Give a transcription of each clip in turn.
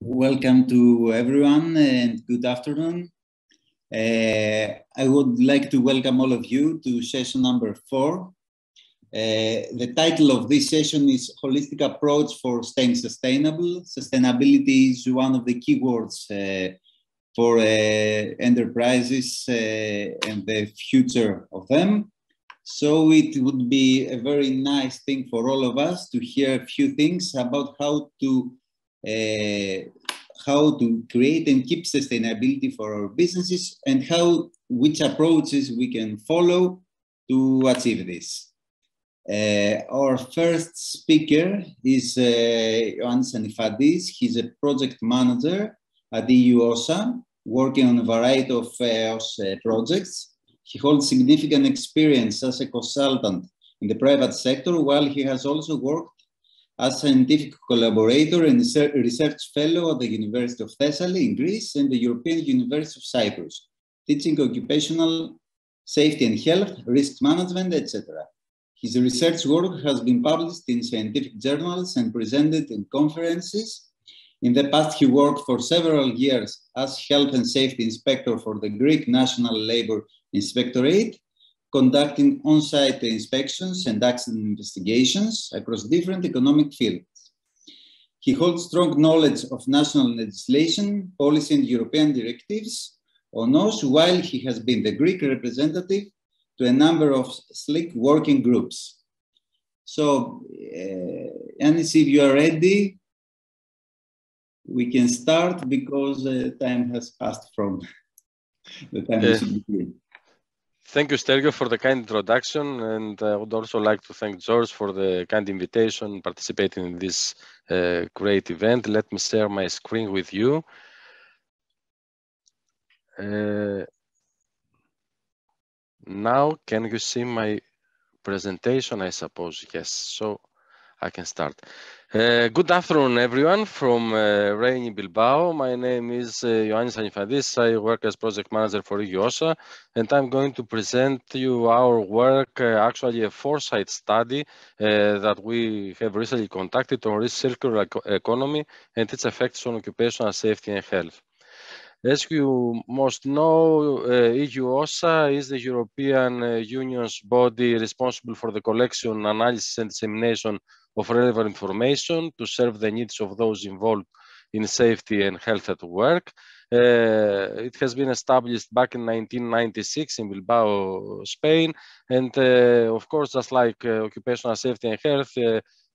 Welcome to everyone and good afternoon. I would like to welcome all of you to session number 4. The title of this session is Holistic Approach for Staying Sustainable. Sustainability is one of the keywords for enterprises and the future of them. So it would be a very nice thing for all of us to hear a few things about how to create and keep sustainability for our businesses and which approaches we can follow to achieve this. Our first speaker is Joann Senifatis. He's a project manager at EU OSA, working on a variety of projects. He holds significant experience as a consultant in the private sector, while he has also worked as scientific collaborator and research fellow at the University of Thessaly in Greece and the European University of Cyprus, teaching occupational safety and health, risk management, etc. His research work has been published in scientific journals and presented in conferences. In the past, he worked for several years as health and safety inspector for the Greek National Labour Inspectorate, conducting on-site inspections and accident investigations across different economic fields. He holds strong knowledge of national legislation, policy, and European directives on those, while he has been the Greek representative to a number of SLIC working groups. So, Yannis, if you are ready, we can start because time has passed from the time we should be here. Thank you, Stergio, for the kind introduction, and I would also like to thank George for the kind invitation participating in this great event. Let me share my screen with you. Now, can you see my presentation? I suppose, yes, so I can start. Good afternoon, everyone from rainy Bilbao. My name is Joann Senifatis. I work as project manager for EU OSA, and I'm going to present you our work, actually a foresight study that we have recently conducted on circular economy and its effects on occupational safety and health. As you most know, EU OSA is the European Union's body responsible for the collection, analysis, and dissemination of relevant information to serve the needs of those involved in safety and health at work. It has been established back in 1996 in Bilbao, Spain. And of course, just like occupational safety and health,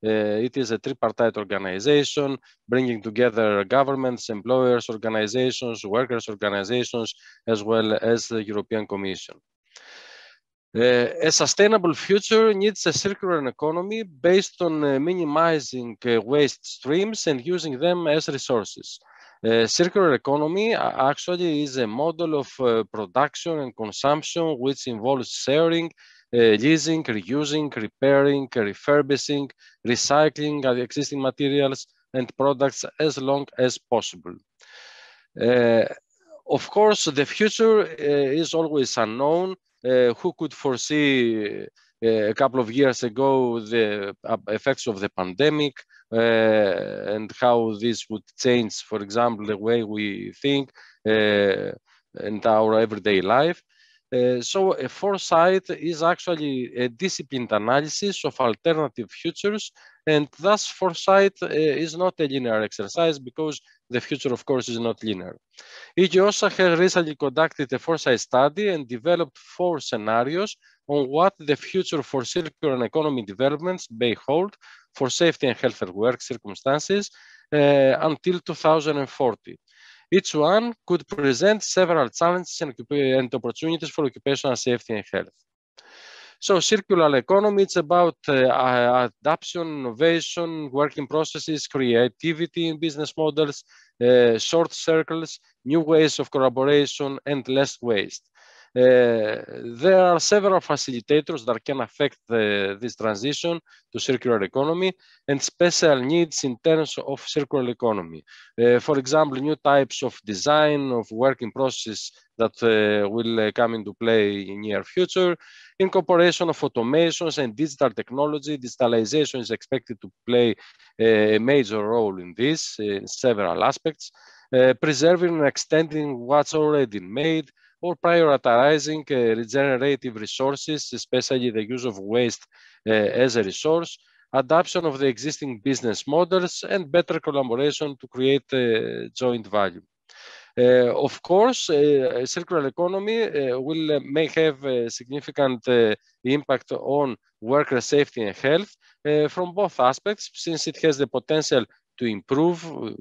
it is a tripartite organization bringing together governments, employers, organizations, workers' organizations, as well as the European Commission. A sustainable future needs a circular economy based on minimizing waste streams and using them as resources. Circular economy actually is a model of production and consumption which involves sharing, leasing, reusing, repairing, refurbishing, recycling existing materials and products as long as possible. Of course, the future is always unknown. Who could foresee a couple of years ago the effects of the pandemic and how this would change, for example, the way we think and our everyday life. So a foresight is actually a disciplined analysis of alternative futures, and thus foresight is not a linear exercise because the future, of course, is not linear. EU OSA has recently conducted a foresight study and developed 4 scenarios on what the future for circular economy developments may hold for safety and health at work circumstances until 2040. Each one could present several challenges and opportunities for occupational safety and health. So circular economy, it's about adaptation, innovation, working processes, creativity in business models, short circles, new ways of collaboration, and less waste. There are several facilitators that can affect this transition to circular economy and special needs in terms of circular economy. For example, new types of design of working processes that will come into play in near future, incorporation of automations and digital technology. Digitalization is expected to play a major role in this in several aspects, preserving and extending what's already made, or prioritizing regenerative resources, especially the use of waste as a resource, adoption of the existing business models, and better collaboration to create joint value. Of course, circular economy may have a significant impact on worker safety and health from both aspects, since it has the potential to improve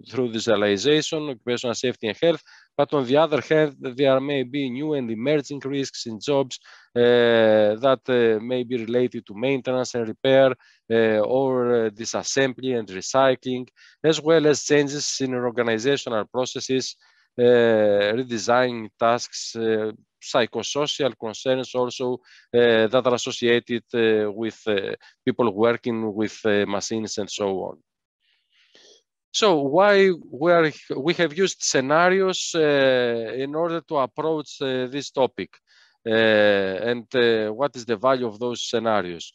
through digitalization, occupational safety and health. But on the other hand, there may be new and emerging risks in jobs that may be related to maintenance and repair or disassembly and recycling, as well as changes in organizational processes, redesigning tasks, psychosocial concerns also that are associated with people working with machines and so on. So why we have used scenarios in order to approach this topic, and what is the value of those scenarios?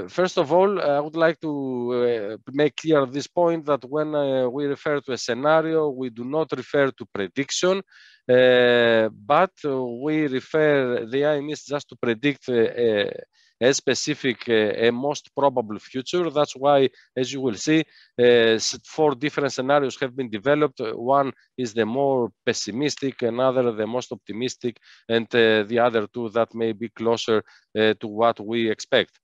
First of all, I would like to make clear at this point that when we refer to a scenario, we do not refer to prediction, but we refer, the aim is just to predict a specific, a most probable future. That's why, as you will see, 4 different scenarios have been developed. One is the more pessimistic, another the most optimistic, and the other 2 that may be closer to what we expect.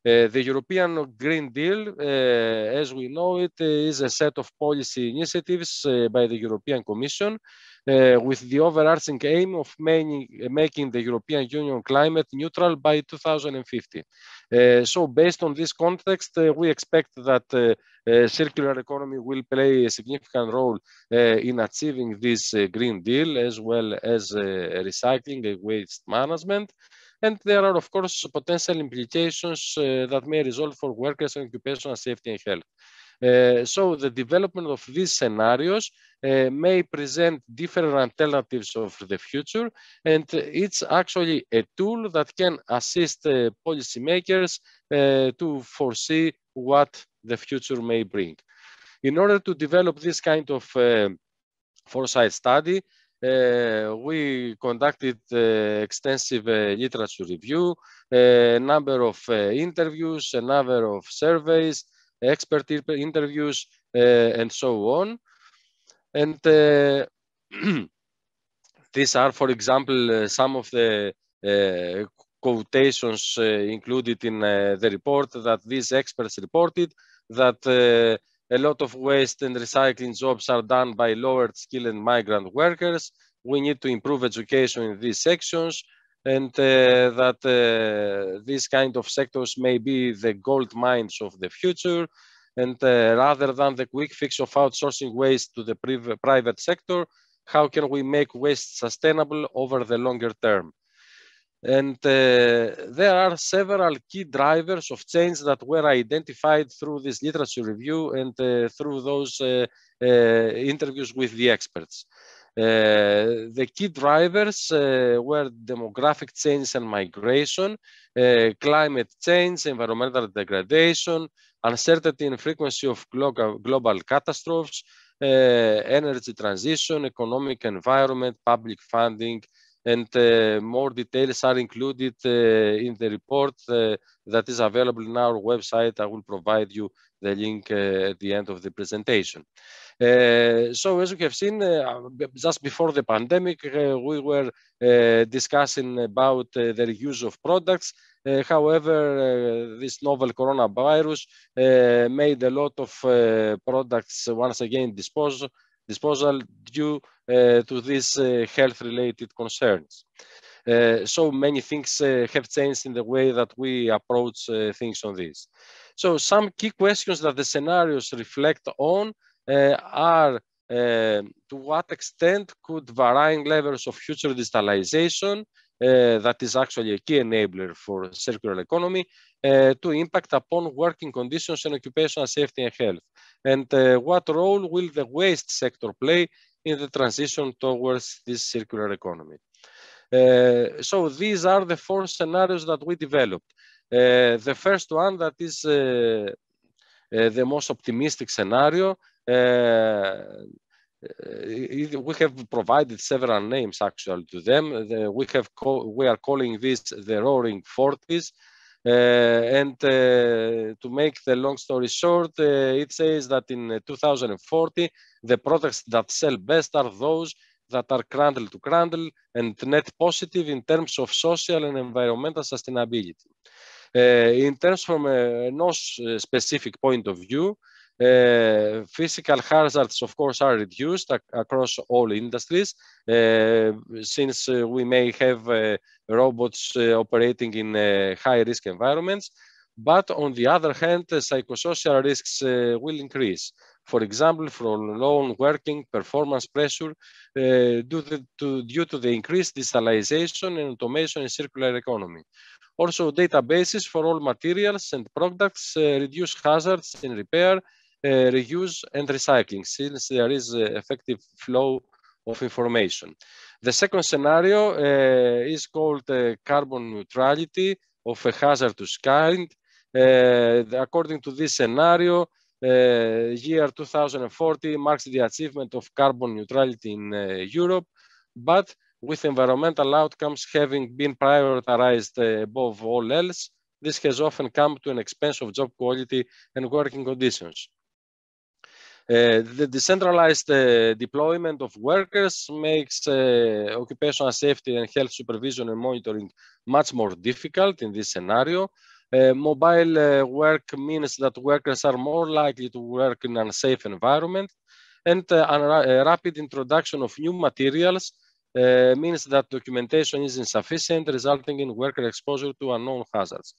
The European Green Deal, as we know it, is a set of policy initiatives by the European Commission with the overarching aim of making the European Union climate neutral by 2050. So based on this context, we expect that circular economy will play a significant role in achieving this Green Deal, as well as recycling and waste management. And there are, of course, potential implications that may result for workers and occupational safety and health. So the development of these scenarios may present different alternatives of the future, and it's actually a tool that can assist policymakers to foresee what the future may bring. In order to develop this kind of foresight study, we conducted extensive literature review, a number of interviews, a number of surveys, expert interviews, and so on. And these are, for example, some of the quotations included in the report that these experts reported, that a lot of waste and recycling jobs are done by lower skilled and migrant workers. We need to improve education in these sections, and that these kind of sectors may be the gold mines of the future. And rather than the quick fix of outsourcing waste to the private sector, how can we make waste sustainable over the longer term? And there are several key drivers of change that were identified through this literature review and through those interviews with the experts. The key drivers were demographic change and migration, climate change, environmental degradation, uncertainty and frequency of global catastrophes, energy transition, economic environment, public funding, and more details are included in the report that is available in our website. I will provide you the link at the end of the presentation. So as we have seen, just before the pandemic, we were discussing about the reuse of products. However, this novel coronavirus made a lot of products once again disposal due to these health-related concerns. So many things have changed in the way that we approach things on this. So some key questions that the scenarios reflect on are to what extent could varying levels of future digitalization that is actually a key enabler for circular economy, to impact upon working conditions and occupational safety and health? And what role will the waste sector play in the transition towards this circular economy? So these are the 4 scenarios that we developed. The first one, that is the most optimistic scenario. We have provided several names actually to them. We are calling this the Roaring 40s. And to make the long story short, it says that in 2040, the products that sell best are those that are cradle to cradle and net positive in terms of social and environmental sustainability. In terms from a non-specific point of view, physical hazards, of course, are reduced across all industries, since we may have robots operating in high-risk environments. But on the other hand, psychosocial risks will increase. For example, from lone working, performance pressure, due to the increased digitalization and automation in circular economy. Also, databases for all materials and products reduce hazards in repair, reuse, and recycling, since there is effective flow of information. The second scenario is called carbon neutrality of a hazardous kind. According to this scenario, year 2040 marks the achievement of carbon neutrality in Europe, but with environmental outcomes having been prioritized above all else, this has often come to an expense of job quality and working conditions. The decentralized deployment of workers makes occupational safety and health supervision and monitoring much more difficult in this scenario. Mobile work means that workers are more likely to work in an unsafe environment, and a rapid introduction of new materials means that documentation is insufficient, resulting in worker exposure to unknown hazards.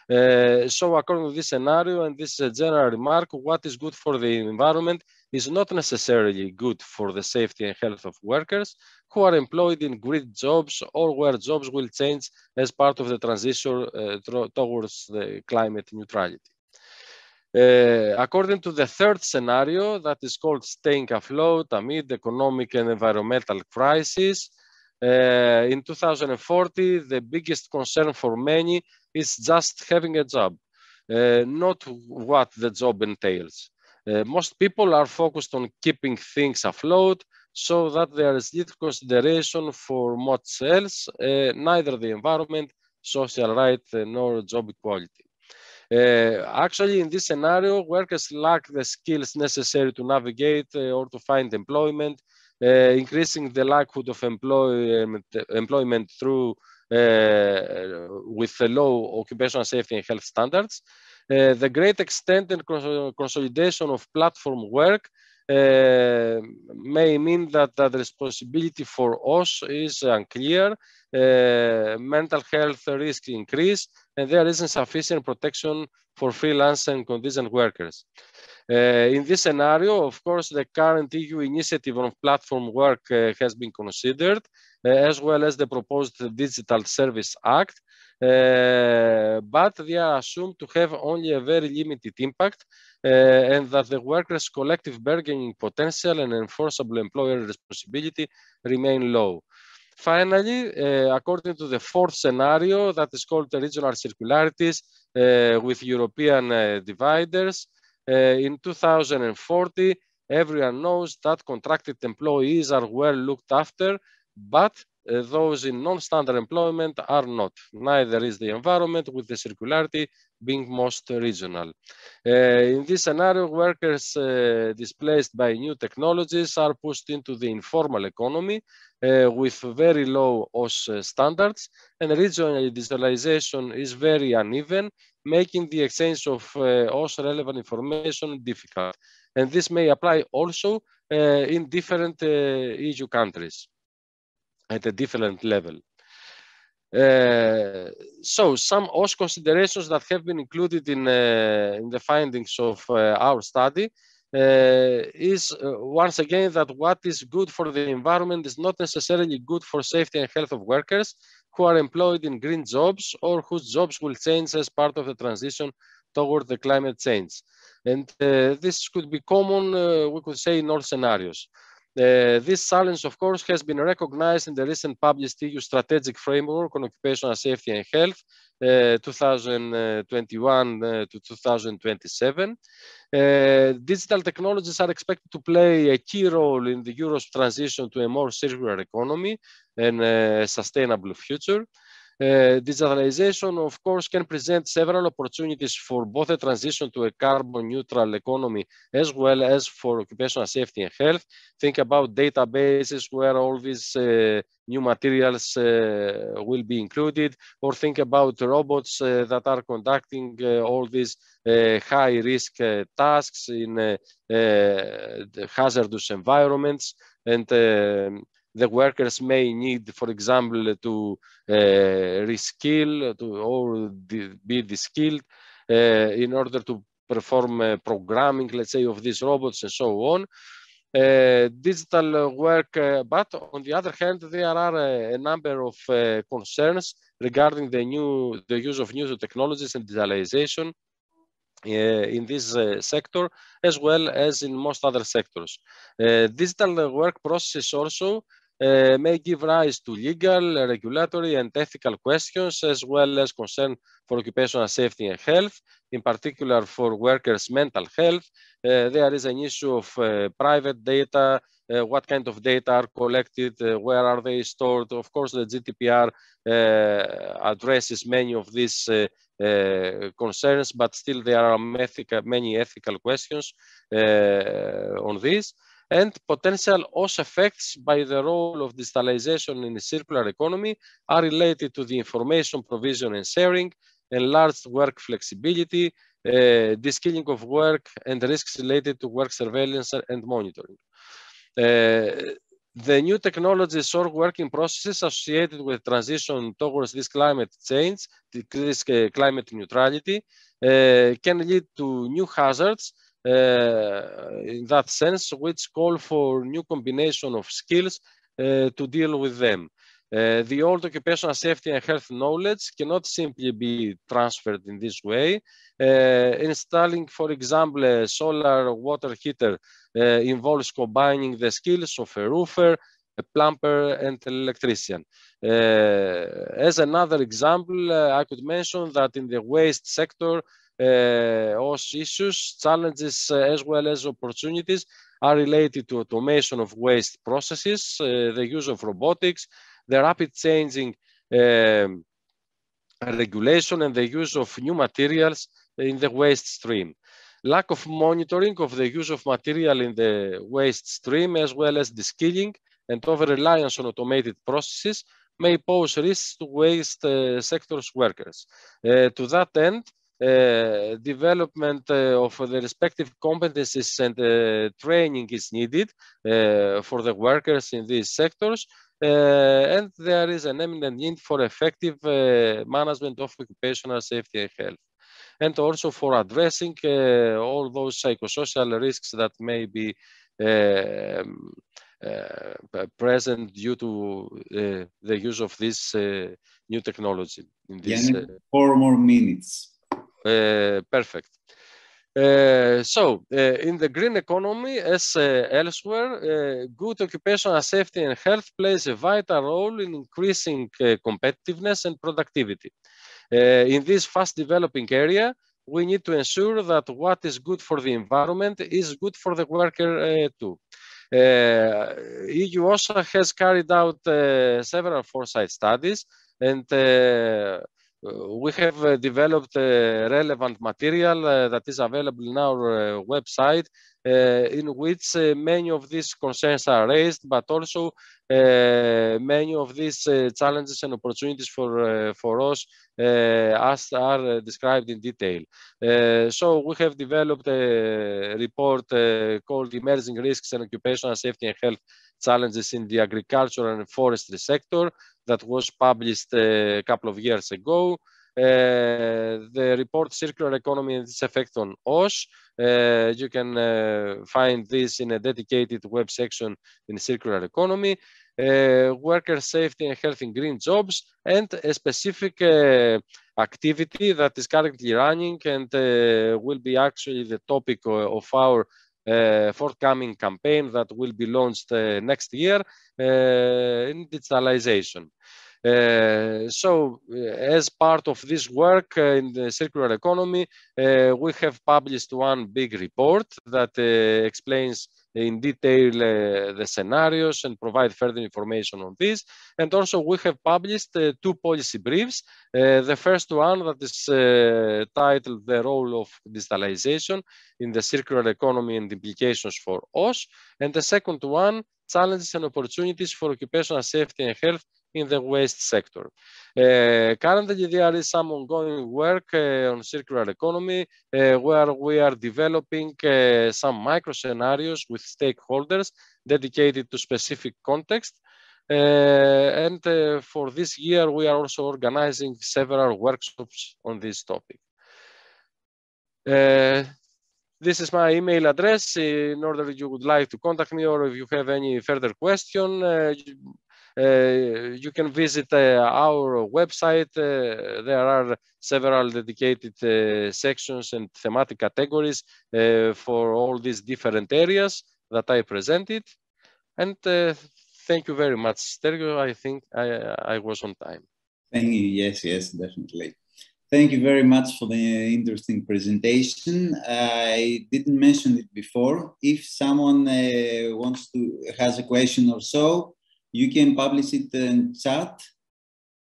So according to this scenario, and this is a general remark, what is good for the environment is not necessarily good for the safety and health of workers who are employed in grid jobs or where jobs will change as part of the transition towards the climate neutrality. According to the third scenario, that is called staying afloat amid economic and environmental crisis, in 2040, the biggest concern for many is just having a job, not what the job entails. Most people are focused on keeping things afloat so that there is little consideration for much else, neither the environment, social right, nor job equality. Actually, in this scenario, workers lack the skills necessary to navigate or to find employment, increasing the likelihood of employment through with low occupational safety and health standards. The great extent and consolidation of platform work may mean that the responsibility for us is unclear, mental health risk increase, and there isn't sufficient protection for freelance and contingent workers. In this scenario, of course, the current EU initiative on platform work has been considered, as well as the proposed Digital Service Act, but they are assumed to have only a very limited impact, and that the workers' collective bargaining potential and enforceable employer responsibility remain low. Finally, according to the fourth scenario, that is called the regional circularities with European dividers, in 2040, everyone knows that contracted employees are well looked after, but those in non-standard employment are not. Neither is the environment, with the circularity being most regional. In this scenario, workers displaced by new technologies are pushed into the informal economy with very low OS standards, and regional digitalization is very uneven, making the exchange of OS relevant information difficult. And this may apply also in different EU countries at a different level. So some OS considerations that have been included in the findings of our study is once again that what is good for the environment is not necessarily good for safety and health of workers who are employed in green jobs or whose jobs will change as part of the transition toward the climate change. And this could be common, we could say, in all scenarios. This challenge, of course, has been recognized in the recent published EU strategic framework on occupational safety and health, 2021 to 2027. Digital technologies are expected to play a key role in Europe's transition to a more circular economy and a sustainable future. Digitalization, of course, can present several opportunities for both a transition to a carbon neutral economy as well as for occupational safety and health. Think about databases where all these new materials will be included, or think about robots that are conducting all these high risk tasks in hazardous environments, and the workers may need, for example, to reskill or be de-skilled in order to perform programming, let's say, of these robots and so on. Digital work, but on the other hand, there are a number of concerns regarding the use of new technologies and digitalization in this sector, as well as in most other sectors. Digital work processes also may give rise to legal, regulatory, and ethical questions, as well as concern for occupational safety and health, in particular for workers' mental health. There is an issue of private data, what kind of data are collected, where are they stored. Of course, the GDPR addresses many of these concerns, but still there are many ethical questions on this. And potential OS effects by the role of digitalization in a circular economy are related to the information provision and sharing, enlarged work flexibility, de-skilling of work, and risks related to work surveillance and monitoring. The new technologies or working processes associated with transition towards this climate change, this climate neutrality, can lead to new hazards in that sense, which call for new combination of skills to deal with them. The old occupational safety and health knowledge cannot simply be transferred in this way. Installing, for example, a solar water heater involves combining the skills of a roofer, a plumber, and an electrician. As another example, I could mention that in the waste sector, OS issues, challenges, as well as opportunities are related to automation of waste processes, the use of robotics, the rapid changing regulation, and the use of new materials in the waste stream. Lack of monitoring of the use of material in the waste stream, as well as de-skilling and over-reliance on automated processes, may pose risks to waste sector's workers. To that end, development of the respective competencies and training is needed for the workers in these sectors, and there is an eminent need for effective management of occupational safety and health, and also for addressing all those psychosocial risks that may be present due to the use of this new technology. In this, 4 more minutes. Perfect. In the green economy, as elsewhere, good occupational safety and health plays a vital role in increasing competitiveness and productivity. In this fast developing area, we need to ensure that what is good for the environment is good for the worker too. EU also has carried out several foresight studies, and we have developed relevant material that is available in our website, in which many of these concerns are raised, but also many of these challenges and opportunities for us as are described in detail. So we have developed a report called Emerging Risks and Occupational Safety and Health Challenges in the Agriculture and Forestry Sector that was published a couple of years ago. The report Circular Economy and its Effect on OS. You can find this in a dedicated web section in Circular Economy. worker safety and health in green jobs, and a specific activity that is currently running and will be actually the topic of our forthcoming campaign that will be launched next year in digitalization. So as part of this work in the circular economy, we have published one big report that explains in detail the scenarios and provide further information on this. And also we have published two policy briefs. The first one that is titled The Role of Digitalization in the Circular Economy and Implications for us. And the second one, Challenges and Opportunities for Occupational Safety and Health in the waste sector. Currently, there is some ongoing work on circular economy where we are developing some micro scenarios with stakeholders dedicated to specific context. And for this year, we are also organizing several workshops on this topic. This is my email address in order if you would like to contact me or if you have any further question. You can visit our website. There are several dedicated sections and thematic categories for all these different areas that I presented. And thank you very much, Sergio. I think I was on time. Thank you. Yes, definitely. Thank you very much for the interesting presentation. I didn't mention it before. If someone has a question or so, you can publish it in chat.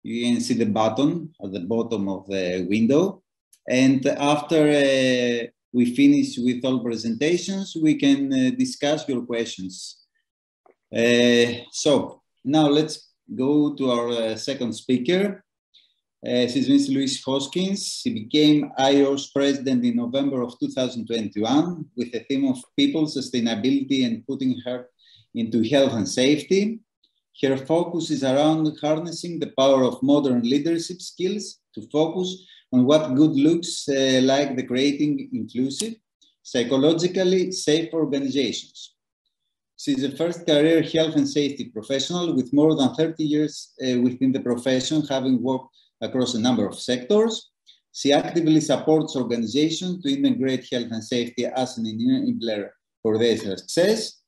You can see the button at the bottom of the window. And after we finish with all presentations, we can discuss your questions. So now let's go to our second speaker. His name is Louise Hoskins. She became IO's president in November of 2021 with the theme of people, sustainability, and putting her into health and safety. Her focus is around harnessing the power of modern leadership skills to focus on what good looks like, the creating inclusive, psychologically safe organizations. She's a first career health and safety professional with more than 30 years within the profession, having worked across a number of sectors. She actively supports organizations to integrate health and safety as an enabler for their success.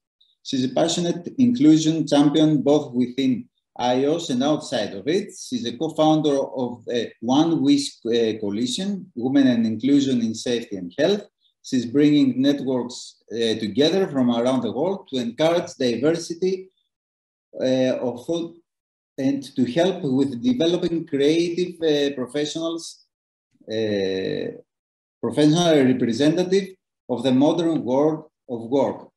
She's a passionate inclusion champion both within IOS and outside of it. She's a co-founder of the One Wish Coalition, Women and Inclusion in Safety and Health. She's bringing networks together from around the world to encourage diversity of thought and to help with developing creative professionals, professional representative of the modern world of work.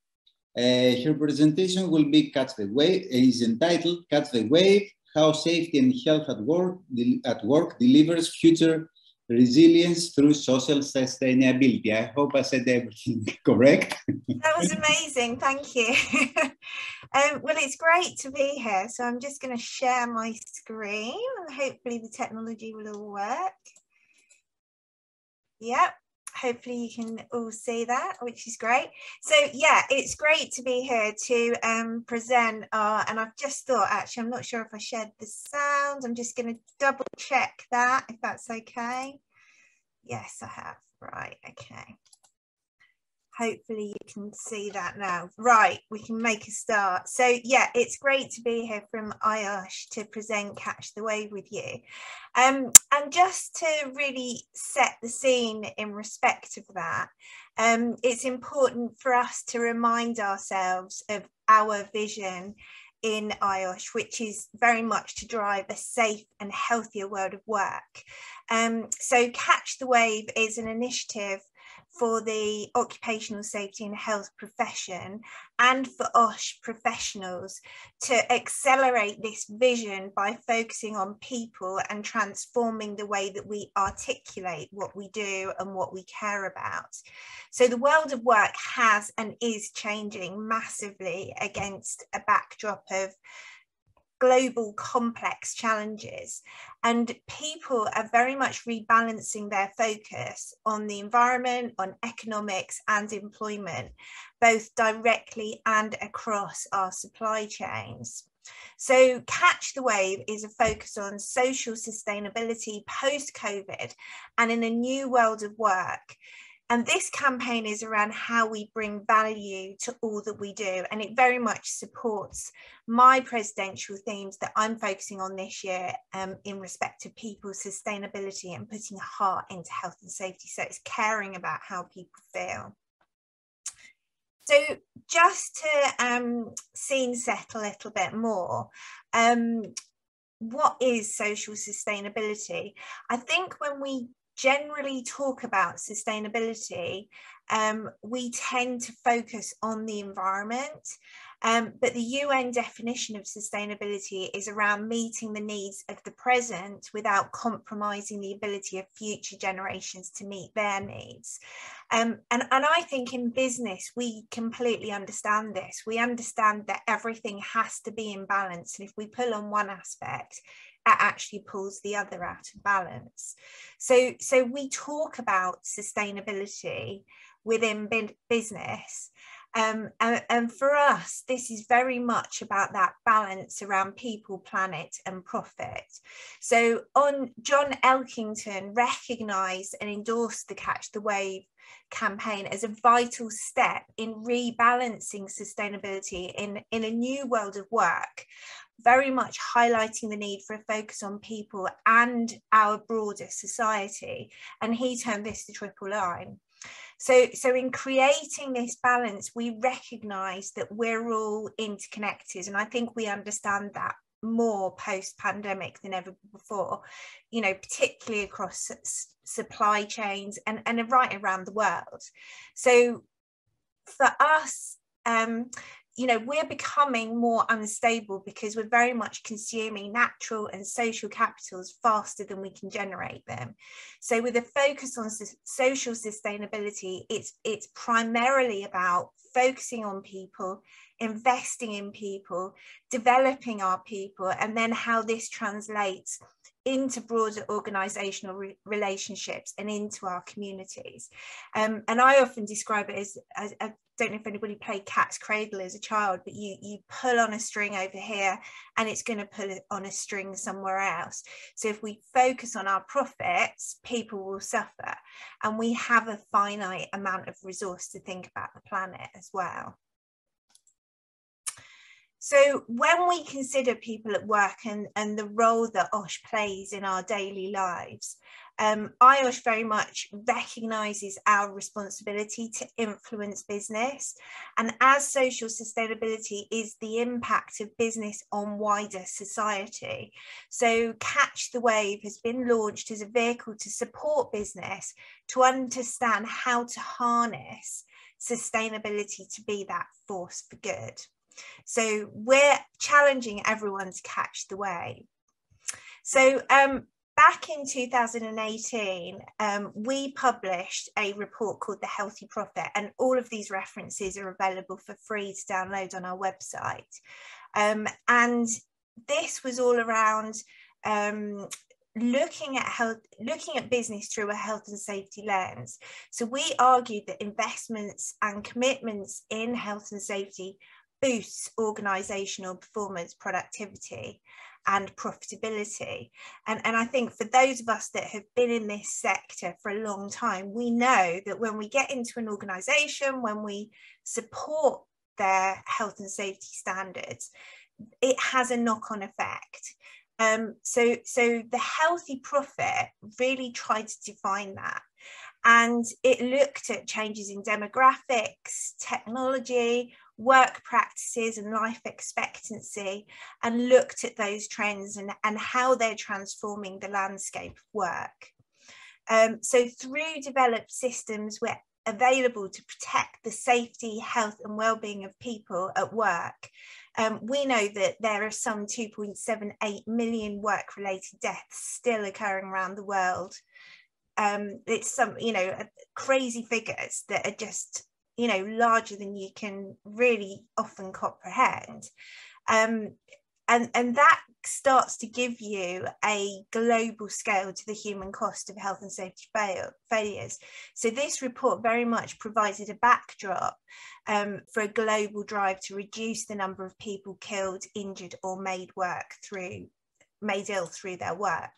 Her presentation will be is entitled Catch the Wave, How Safety and Health at Work Delivers Future Resilience Through Social Sustainability. I hope I said everything correct. That was amazing, thank you. Well, it's great to be here. So I'm just going to share my screen and hopefully the technology will all work. Yep. Hopefully you can all see that, which is great. So yeah, it's great to be here to present and I've just thought, actually, I'm not sure if I shared the sound. I'm just going to double check that, if that's okay. Yes, I have. Right, okay. Hopefully you can see that now. Right, we can make a start. So yeah, it's great to be here from IOSH to present Catch the Wave with you. And just to really set the scene in respect of that, it's important for us to remind ourselves of our vision in IOSH, which is very much to drive a safe and healthier world of work. So Catch the Wave is an initiative for the occupational safety and health profession and for OSH professionals to accelerate this vision by focusing on people and transforming the way that we articulate what we do and what we care about. So the world of work has and is changing massively against a backdrop of global complex challenges, and people are very much rebalancing their focus on the environment, on economics and employment, both directly and across our supply chains. So Catch the Wave is a focus on social sustainability post-COVID and in a new world of work. And this campaign is around how we bring value to all that we do. And it very much supports my presidential themes that I'm focusing on this year in respect to people's sustainability and putting a heart into health and safety. So it's caring about how people feel. So just to scene set a little bit more, what is social sustainability? I think when we generally talk about sustainability, we tend to focus on the environment, but the UN definition of sustainability is around meeting the needs of the present without compromising the ability of future generations to meet their needs. And I think in business, we completely understand this. We understand that everything has to be in balance. And if we pull on one aspect, it actually pulls the other out of balance. So we talk about sustainability within business. And for us, this is very much about that balance around people, planet and profit. So John Elkington recognised and endorsed the Catch the Wave campaign as a vital step in rebalancing sustainability in a new world of work, very much highlighting the need for a focus on people and our broader society. And he termed this the triple line. So in creating this balance, we recognise that we're all interconnected. And I think we understand that more post-pandemic than ever before, you know, particularly across supply chains and right around the world. So for us, you know, we're becoming more unstable because we're very much consuming natural and social capitals faster than we can generate them. So with a focus on social sustainability, it's primarily about focusing on people, investing in people, developing our people, and then how this translates into broader organisational relationships and into our communities. And I often describe it as I don't know if anybody played cat's cradle as a child, but you pull on a string over here and it's going to pull on a string somewhere else. So if we focus on our profits, people will suffer, and we have a finite amount of resource to think about the planet as well. So when we consider people at work and the role that OSH plays in our daily lives, IOSH very much recognises our responsibility to influence business, and as social sustainability is the impact of business on wider society. So Catch the Wave has been launched as a vehicle to support business to understand how to harness sustainability to be that force for good. So we're challenging everyone to catch the wave. So back in 2018, we published a report called The Healthy Profit, and all of these references are available for free to download on our website. And this was all around looking at business through a health and safety lens. So we argued that investments and commitments in health and safety boosts organisational performance, productivity and profitability. And I think for those of us that have been in this sector for a long time, we know that when we get into an organisation, when we support their health and safety standards, it has a knock-on effect. So the Healthy Profit really tried to define that. And it looked at changes in demographics, technology, work practices and life expectancy, and looked at those trends and how they're transforming the landscape of work. So through developed systems we're available to protect the safety, health and well-being of people at work, we know that there are some 2.78 million work-related deaths still occurring around the world. It's some, you know, crazy figures that are just, you know, larger than you can really often comprehend. And and that starts to give you a global scale to the human cost of health and safety failures. So this report very much provided a backdrop for a global drive to reduce the number of people killed, injured, or made ill through their work.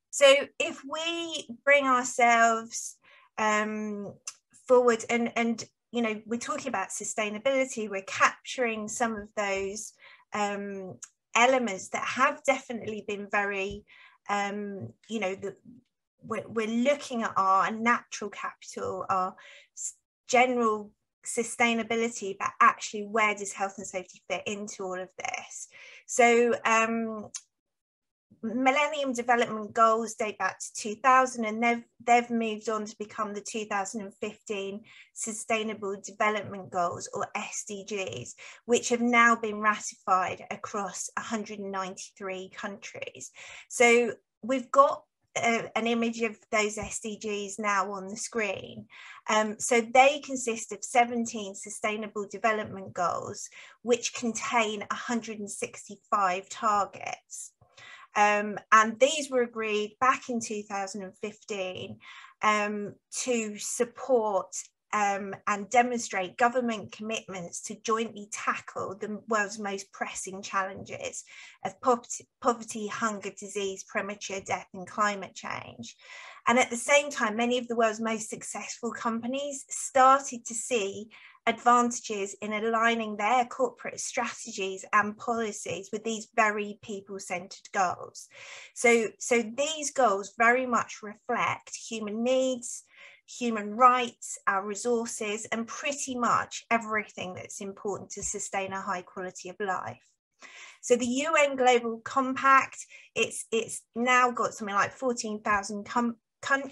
So if we bring ourselves forward and you know, we're talking about sustainability, we're capturing some of those elements that have definitely been very, you know, we're looking at our natural capital, our general sustainability, but actually where does health and safety fit into all of this? So Millennium Development Goals date back to 2000, and they've moved on to become the 2015 Sustainable Development Goals, or SDGs, which have now been ratified across 193 countries. So we've got an image of those SDGs now on the screen. So they consist of 17 Sustainable Development Goals, which contain 165 targets. And these were agreed back in 2015 to support and demonstrate government commitments to jointly tackle the world's most pressing challenges of poverty, hunger, disease, premature death, and climate change. And at the same time, many of the world's most successful companies started to see advantages in aligning their corporate strategies and policies with these very people-centered goals. So these goals very much reflect human needs, human rights, our resources, and pretty much everything that's important to sustain a high quality of life. So the UN Global Compact, it's now got something like 14,000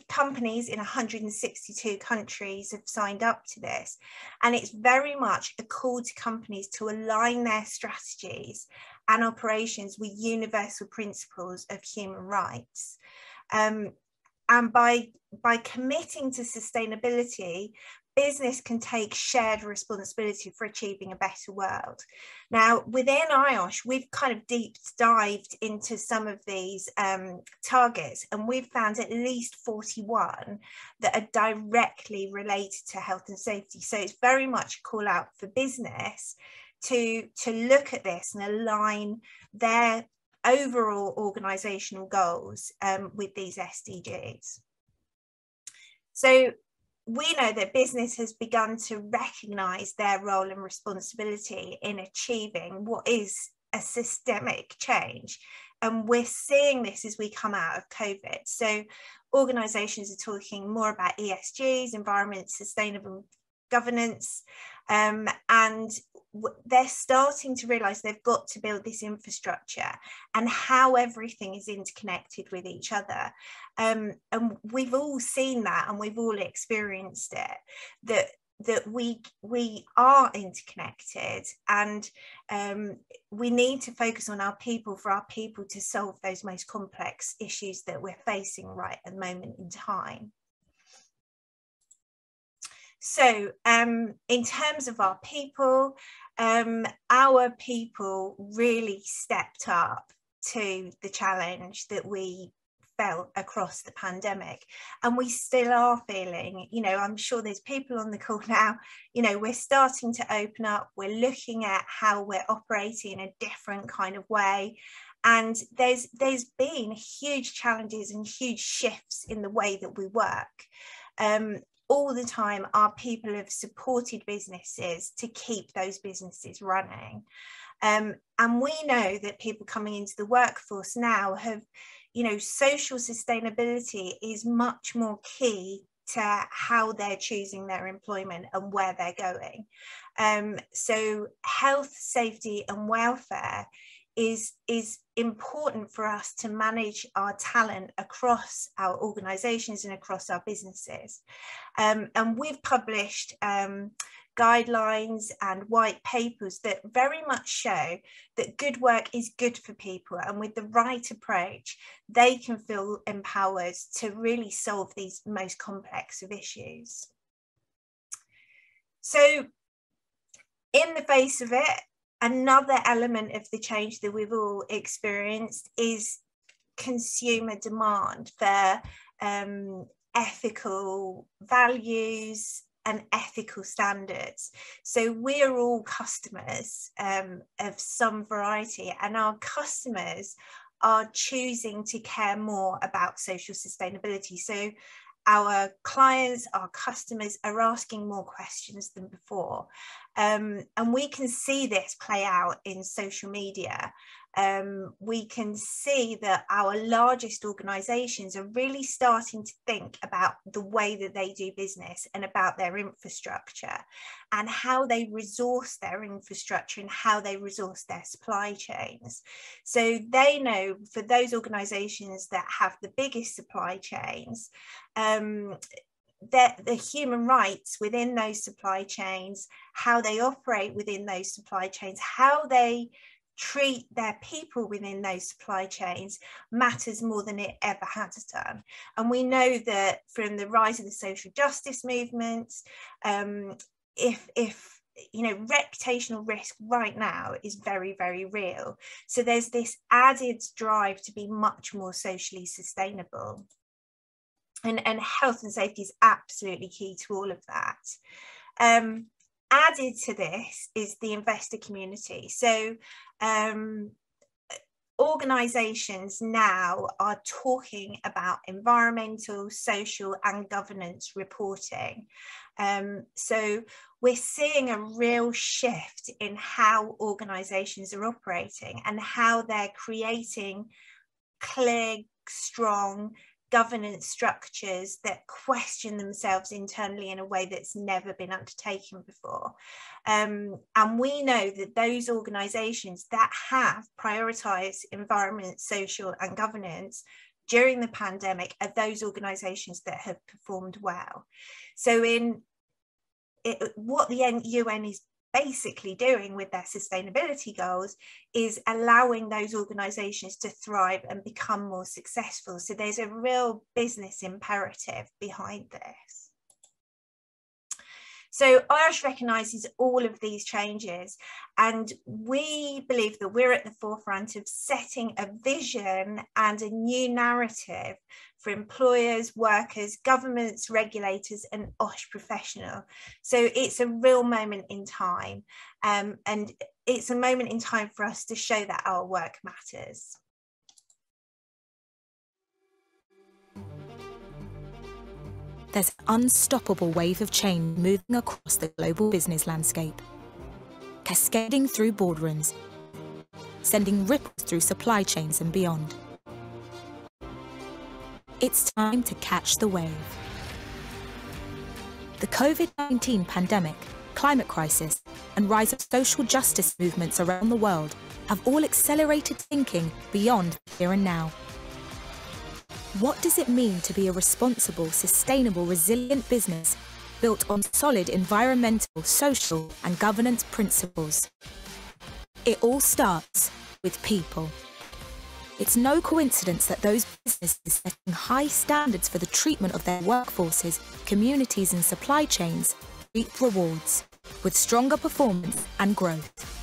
companies in 162 countries have signed up to this, and it's very much a call to companies to align their strategies and operations with universal principles of human rights. And by committing to sustainability, business can take shared responsibility for achieving a better world. Now, within IOSH, we've kind of deep dived into some of these targets, and we've found at least 41 that are directly related to health and safety. So it's very much a call out for business to look at this and align their overall organizational goals with these SDGs. So we know that business has begun to recognise their role and responsibility in achieving what is a systemic change. And we're seeing this as we come out of COVID. So organisations are talking more about ESGs, environment, sustainable governance, and they're starting to realise they've got to build this infrastructure and how everything is interconnected with each other. And we've all seen that, and we've all experienced it, that we are interconnected, and we need to focus on our people for our people to solve those most complex issues that we're facing right at the moment in time. So in terms of our people really stepped up to the challenge that we felt across the pandemic, and we still are feeling. You know, I'm sure there's people on the call now, you know, we're starting to open up, we're looking at how we're operating in a different kind of way, and there's been huge challenges and huge shifts in the way that we work. All the time, our people have supported businesses to keep those businesses running. And we know that people coming into the workforce now have, you know, social sustainability is much more key to how they're choosing their employment and where they're going. So health, safety and welfare is important for us to manage our talent across our organisations and across our businesses. And we've published guidelines and white papers that very much show that good work is good for people, and with the right approach, they can feel empowered to really solve these most complex of issues. So in the face of it, another element of the change that we've all experienced is consumer demand for ethical values and ethical standards. So we're all customers of some variety, and our customers are choosing to care more about social sustainability. So our clients, our customers are asking more questions than before. And we can see this play out in social media. We can see that our largest organizations are really starting to think about the way that they do business and about their infrastructure and how they resource their infrastructure and how they resource their supply chains. So they know, for those organizations that have the biggest supply chains, that the human rights within those supply chains, how they operate within those supply chains, how they treat their people within those supply chains matters more than it ever has done. And we know that from the rise of the social justice movements, if you know, reputational risk right now is very, very real. So there's this added drive to be much more socially sustainable. And health and safety is absolutely key to all of that. Added to this is the investor community. So organizations now are talking about environmental, social and governance reporting. So we're seeing a real shift in how organizations are operating and how they're creating clear, strong governance structures that question themselves internally in a way that's never been undertaken before. And we know that those organizations that have prioritized environment, social and governance during the pandemic are those organizations that have performed well. So what the UN is basically doing with their sustainability goals is allowing those organizations to thrive and become more successful. So there's a real business imperative behind this. So Irish recognises all of these changes, and we believe that we're at the forefront of setting a vision and a new narrative for employers, workers, governments, regulators and OSH professional. So it's a real moment in time, and it's a moment in time for us to show that our work matters. There's an unstoppable wave of change moving across the global business landscape, cascading through boardrooms, sending ripples through supply chains and beyond. It's time to catch the wave. The COVID-19 pandemic, climate crisis, and rise of social justice movements around the world have all accelerated thinking beyond here and now. What does it mean to be a responsible, sustainable, resilient business built on solid environmental, social, and governance principles? It all starts with people. It's no coincidence that those businesses setting high standards for the treatment of their workforces, communities, and supply chains reap rewards with stronger performance and growth.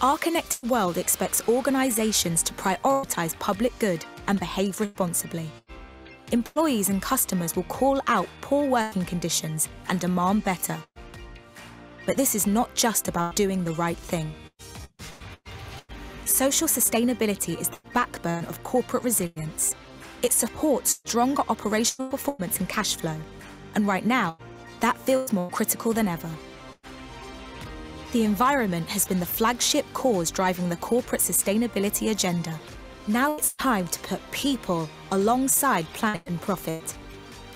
Our connected world expects organisations to prioritise public good and behave responsibly. Employees and customers will call out poor working conditions and demand better. But this is not just about doing the right thing. Social sustainability is the backbone of corporate resilience. It supports stronger operational performance and cash flow. And right now, that feels more critical than ever. The environment has been the flagship cause driving the corporate sustainability agenda. Now it's time to put people alongside planet and profit,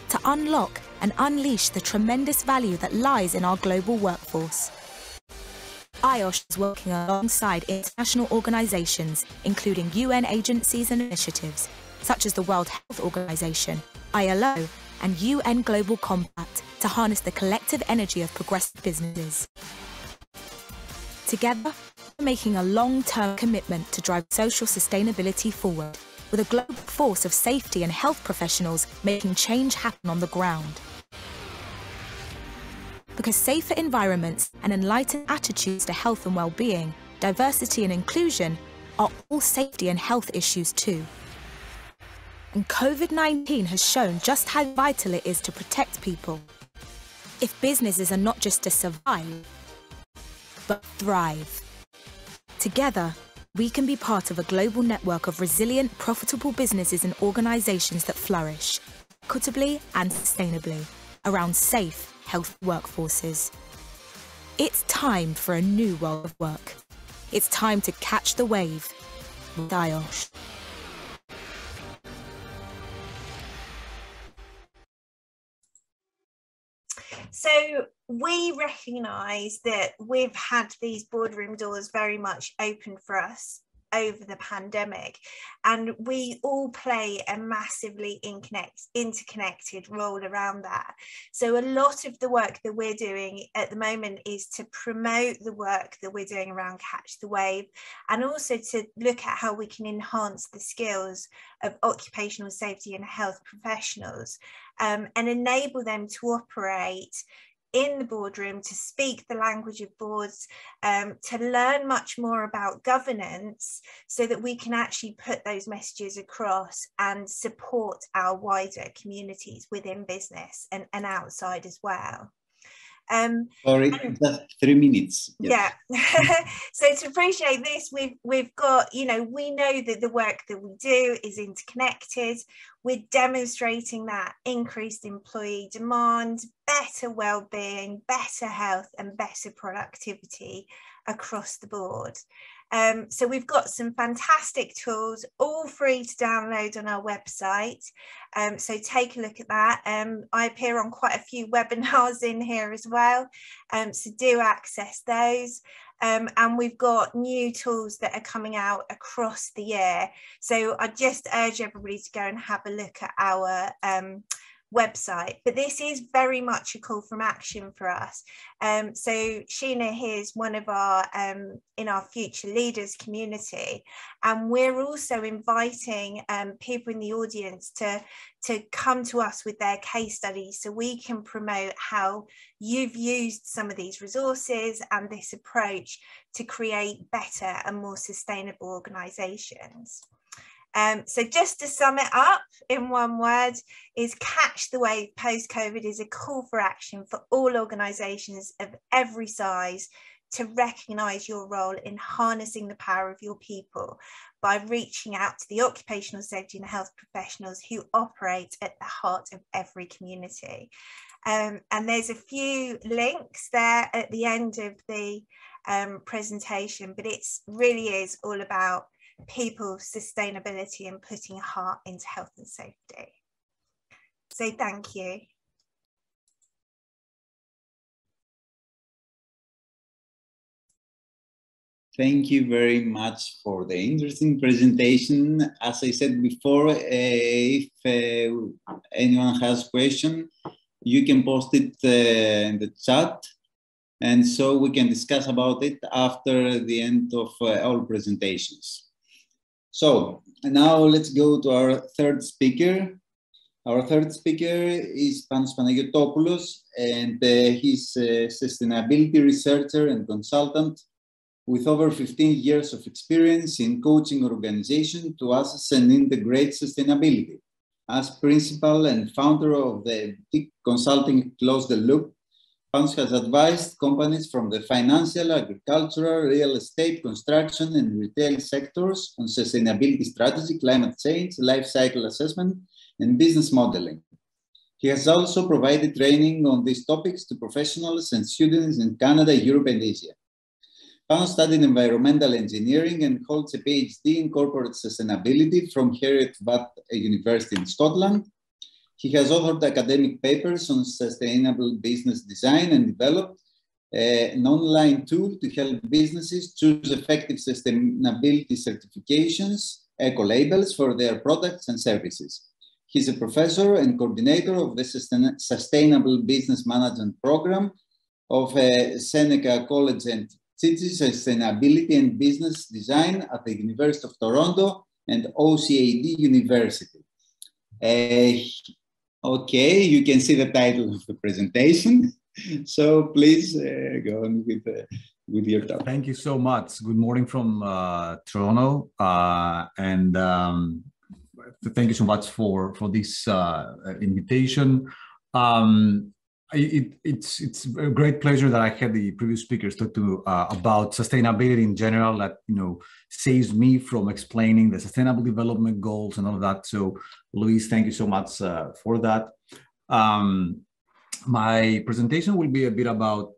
to unlock and unleash the tremendous value that lies in our global workforce. IOSH is working alongside international organisations, including UN agencies and initiatives, such as the World Health Organization, ILO, and UN Global Compact, to harness the collective energy of progressive businesses. Together, we're making a long-term commitment to drive social sustainability forward, with a global force of safety and health professionals making change happen on the ground. Because safer environments and enlightened attitudes to health and well-being, diversity and inclusion are all safety and health issues too. And COVID-19 has shown just how vital it is to protect people. If businesses are not just to survive, but thrive. Together, we can be part of a global network of resilient, profitable businesses and organisations that flourish, equitably and sustainably, around safe, healthy workforces. It's time for a new world of work. It's time to catch the wave with IOSH. So we recognise that we've had these boardroom doors very much open for us over the pandemic, and we all play a massively interconnected role around that. So a lot of the work that we're doing at the moment is to promote the work that we're doing around Catch the Wave, and also to look at how we can enhance the skills of occupational safety and health professionals, and enable them to operate in the boardroom, to speak the language of boards, to learn much more about governance, so that we can actually put those messages across and support our wider communities within business and outside as well. Sorry, just 3 minutes. Yes. Yeah. So to appreciate this, we've got, we know that the work that we do is interconnected. We're demonstrating that increased employee demand, better well-being, better health, and better productivity across the board. So we've got some fantastic tools, all free to download on our website. So take a look at that. I appear on quite a few webinars in here as well. So do access those. And we've got new tools that are coming out across the year. So I just urge everybody to go and have a look at our website, but this is very much a call from action for us. So Sheena here is one of our in our future leaders community, and we're also inviting people in the audience to come to us with their case studies, so we can promote how you've used some of these resources and this approach to create better and more sustainable organisations. So just to sum it up in one word, is Catch the Wave post-COVID is a call for action for all organisations of every size to recognise your role in harnessing the power of your people by reaching out to the occupational safety and health professionals who operate at the heart of every community. And there's a few links there at the end of the presentation, but it really is all about people, sustainability, and putting heart into health and safety. So thank you. Thank you very much for the interesting presentation. As I said before, if anyone has questions, you can post it in the chat, and so we can discuss about it after the end of all presentations. So now let's go to our third speaker. Our third speaker is Panos Panagiotopoulos, and he's a sustainability researcher and consultant with over 15 years of experience in coaching organizations to assess and integrate sustainability. As principal and founder of the boutique consulting Close the Loop, Panos has advised companies from the financial, agricultural, real estate, construction, and retail sectors on sustainability strategy, climate change, life cycle assessment, and business modeling. He has also provided training on these topics to professionals and students in Canada, Europe, and Asia. Panos studied environmental engineering and holds a PhD in corporate sustainability from Heriot-Watt University in Scotland. He has authored academic papers on sustainable business design and developed an online tool to help businesses choose effective sustainability certifications, eco-labels for their products and services. He's a professor and coordinator of the Sustainable Business Management Program of Seneca College and teaches sustainability and business design at the University of Toronto and OCAD University. Okay, you can see the title of the presentation. So please go on with your topic. Thank you so much. Good morning from Toronto, and thank you so much for this invitation. It's a great pleasure that I had the previous speakers talk to about sustainability in general. That saves me from explaining the Sustainable Development Goals and all of that. So, Luis, thank you so much for that. My presentation will be a bit about,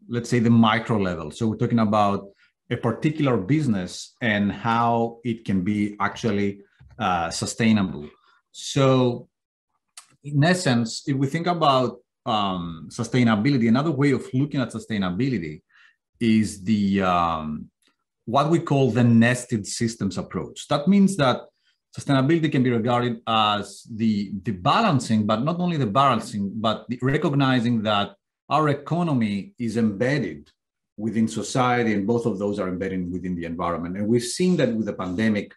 let's say, the micro level. So we're talking about a particular business and how it can be actually sustainable. So in essence, if we think about sustainability, another way of looking at sustainability is the what we call the nested systems approach. That means that sustainability can be regarded as the balancing, but not only the balancing, but the recognizing that our economy is embedded within society, and both of those are embedded within the environment. And we've seen that with the pandemic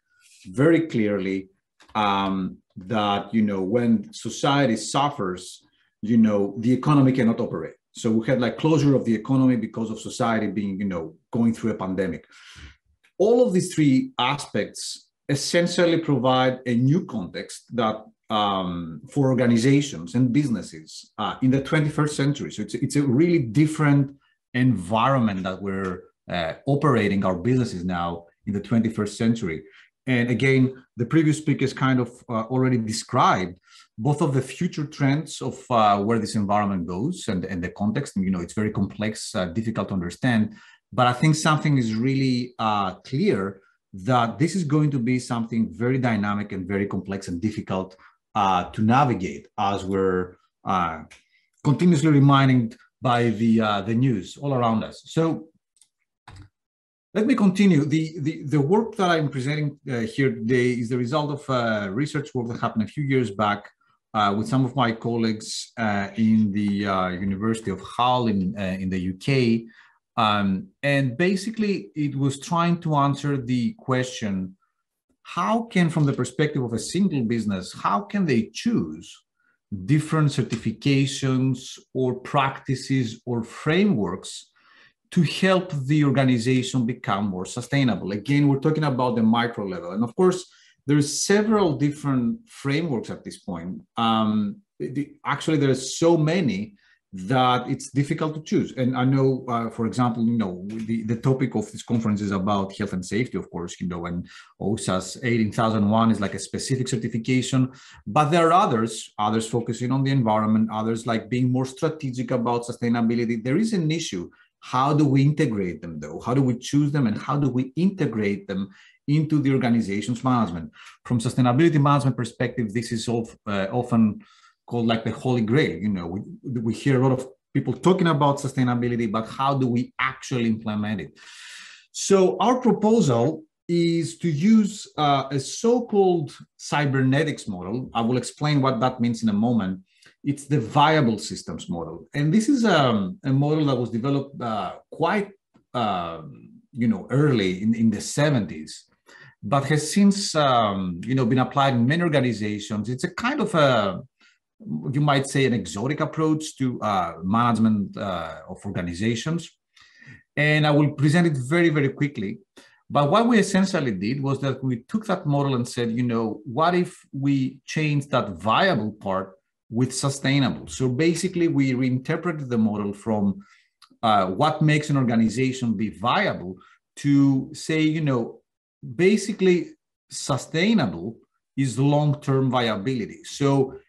very clearly, that when society suffers, the economy cannot operate. So we had like closure of the economy because of society being, going through a pandemic. All of these three aspects essentially provide a new context that for organizations and businesses in the 21st century. So it's a really different environment that we're operating our businesses now in the 21st century. And again, the previous speakers kind of already described both of the future trends of where this environment goes and the context. It's very complex, difficult to understand, but I think something is really clear, that this is going to be something very dynamic and very complex and difficult to navigate, as we're continuously reminded by the news all around us. So let me continue. The work that I'm presenting here today is the result of research work that happened a few years back with some of my colleagues in the University of Hull in the UK. And basically, it was trying to answer the question, how can, from the perspective of a single business, how can they choose different certifications or practices or frameworks to help the organization become more sustainable? Again, we're talking about the micro level. And of course, there's several different frameworks at this point. Actually, there are so many that it's difficult to choose. And I know, for example, the topic of this conference is about health and safety, of course, and OSHA's 18001 is like a specific certification, but there are others focusing on the environment, others like being more strategic about sustainability. There is an issue. How do we integrate them though? How do we choose them, and how do we integrate them into the organization's management? From sustainability management perspective, this is often called like the Holy Grail. We hear a lot of people talking about sustainability, but how do we actually implement it? So our proposal is to use a so-called cybernetics model. I will explain what that means in a moment. It's the viable systems model. And this is a model that was developed quite early in the 70s, but has since been applied in many organizations. It's a kind of you might say, an exotic approach to management of organizations. And I will present it very, very quickly. But what we essentially did was that we took that model and said, what if we change that viable part with sustainable? So basically, we reinterpreted the model from what makes an organization be viable to say, basically sustainable is long-term viability. So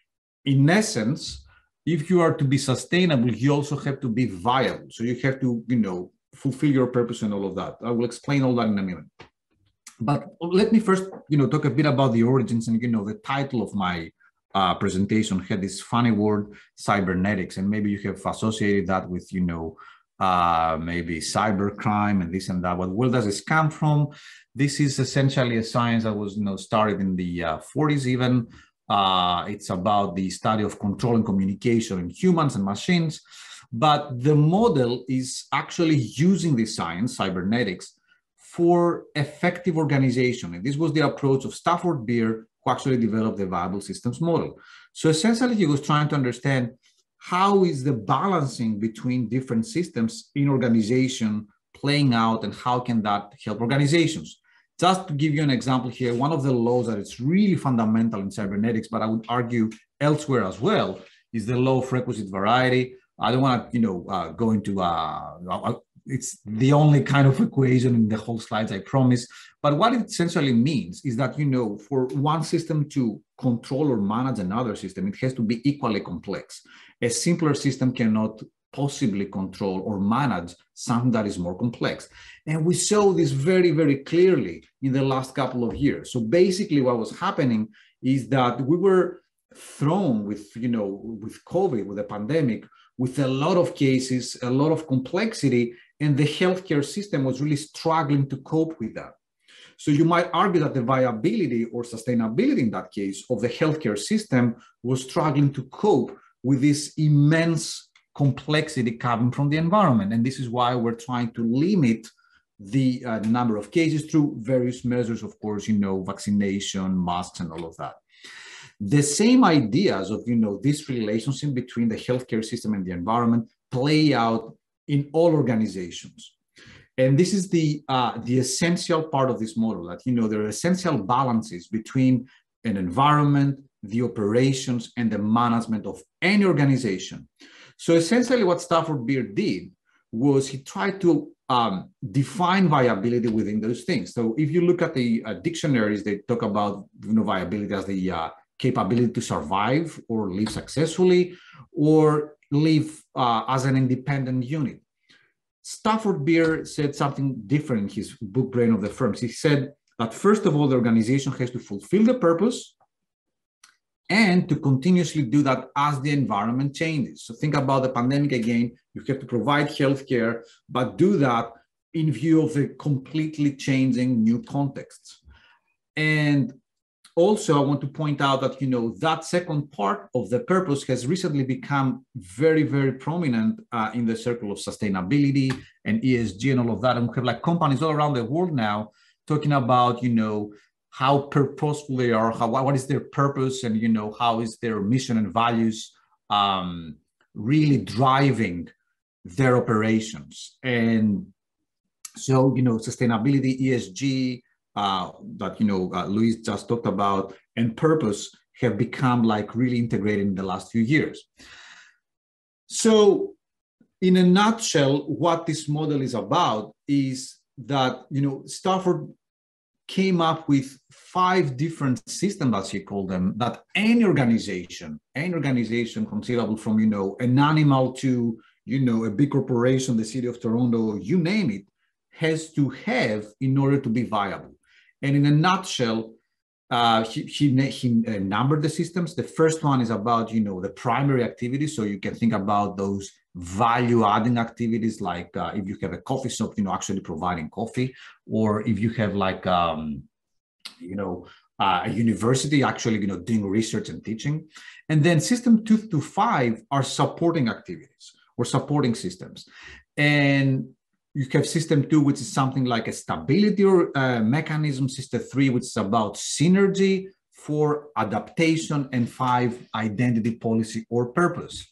in essence, if you are to be sustainable, you also have to be viable. So you have to, fulfill your purpose and all of that. I will explain all that in a minute. But let me first, talk a bit about the origins. And, the title of my presentation had this funny word, cybernetics. And maybe you have associated that with, maybe cybercrime and this and that. But where does this come from? This is essentially a science that was, started in the 40s even. It's about the study of control and communication in humans and machines. But the model is actually using this science, cybernetics, for effective organization. And this was the approach of Stafford Beer, who actually developed the viable systems model. So essentially, he was trying to understand how is the balancing between different systems in organization playing out, and how can that help organizations? Just to give you an example here, one of the laws that is really fundamental in cybernetics, but I would argue elsewhere as well, is the law of requisite variety. I don't want to, go into, it's the only kind of equation in the whole slides, I promise. But what it essentially means is that, for one system to control or manage another system, it has to be equally complex. A simpler system cannot possibly control or manage something that is more complex. And we saw this very, very clearly in the last couple of years. So basically what was happening is that we were thrown with, with COVID, with the pandemic, with a lot of cases, a lot of complexity, and the healthcare system was really struggling to cope with that. So you might argue that the viability or sustainability in that case of the healthcare system was struggling to cope with this immense complexity coming from the environment. And this is why we're trying to limit the number of cases through various measures, of course, vaccination, masks, and all of that. The same ideas of, this relationship between the healthcare system and the environment play out in all organizations. And this is the essential part of this model, that, there are essential balances between an environment, the operations, and the management of any organization. So essentially what Stafford Beer did was he tried to define viability within those things. So if you look at the dictionaries, they talk about viability as the capability to survive or live successfully or live as an independent unit. Stafford Beer said something different in his book, Brain of the Firms. He said that first of all, the organization has to fulfill the purpose and to continuously do that as the environment changes. So think about the pandemic again. You have to provide healthcare, but do that in view of the completely changing new contexts. And also, I want to point out that, that second part of the purpose has recently become very, very prominent in the circle of sustainability and ESG and all of that. And we have companies all around the world now talking about, how purposeful they are, what is their purpose, and, how is their mission and values really driving their operations. And so, sustainability, ESG, that Luis just talked about, and purpose have become really integrated in the last few years. So in a nutshell, what this model is about is that Stafford came up with 5 different systems, as he called them, that any organization conceivable from an animal to a big corporation, the city of Toronto, you name it, has to have in order to be viable. And in a nutshell, he numbered the systems. The first one is about, the primary activities. So you can think about those value-adding activities, like if you have a coffee shop, actually providing coffee, or if you have a university actually, doing research and teaching. And then system 2 to 5 are supporting activities or supporting systems. And you have system 2, which is something like a stability or mechanism, system 3, which is about synergy, 4, adaptation, and 5, identity, policy, or purpose.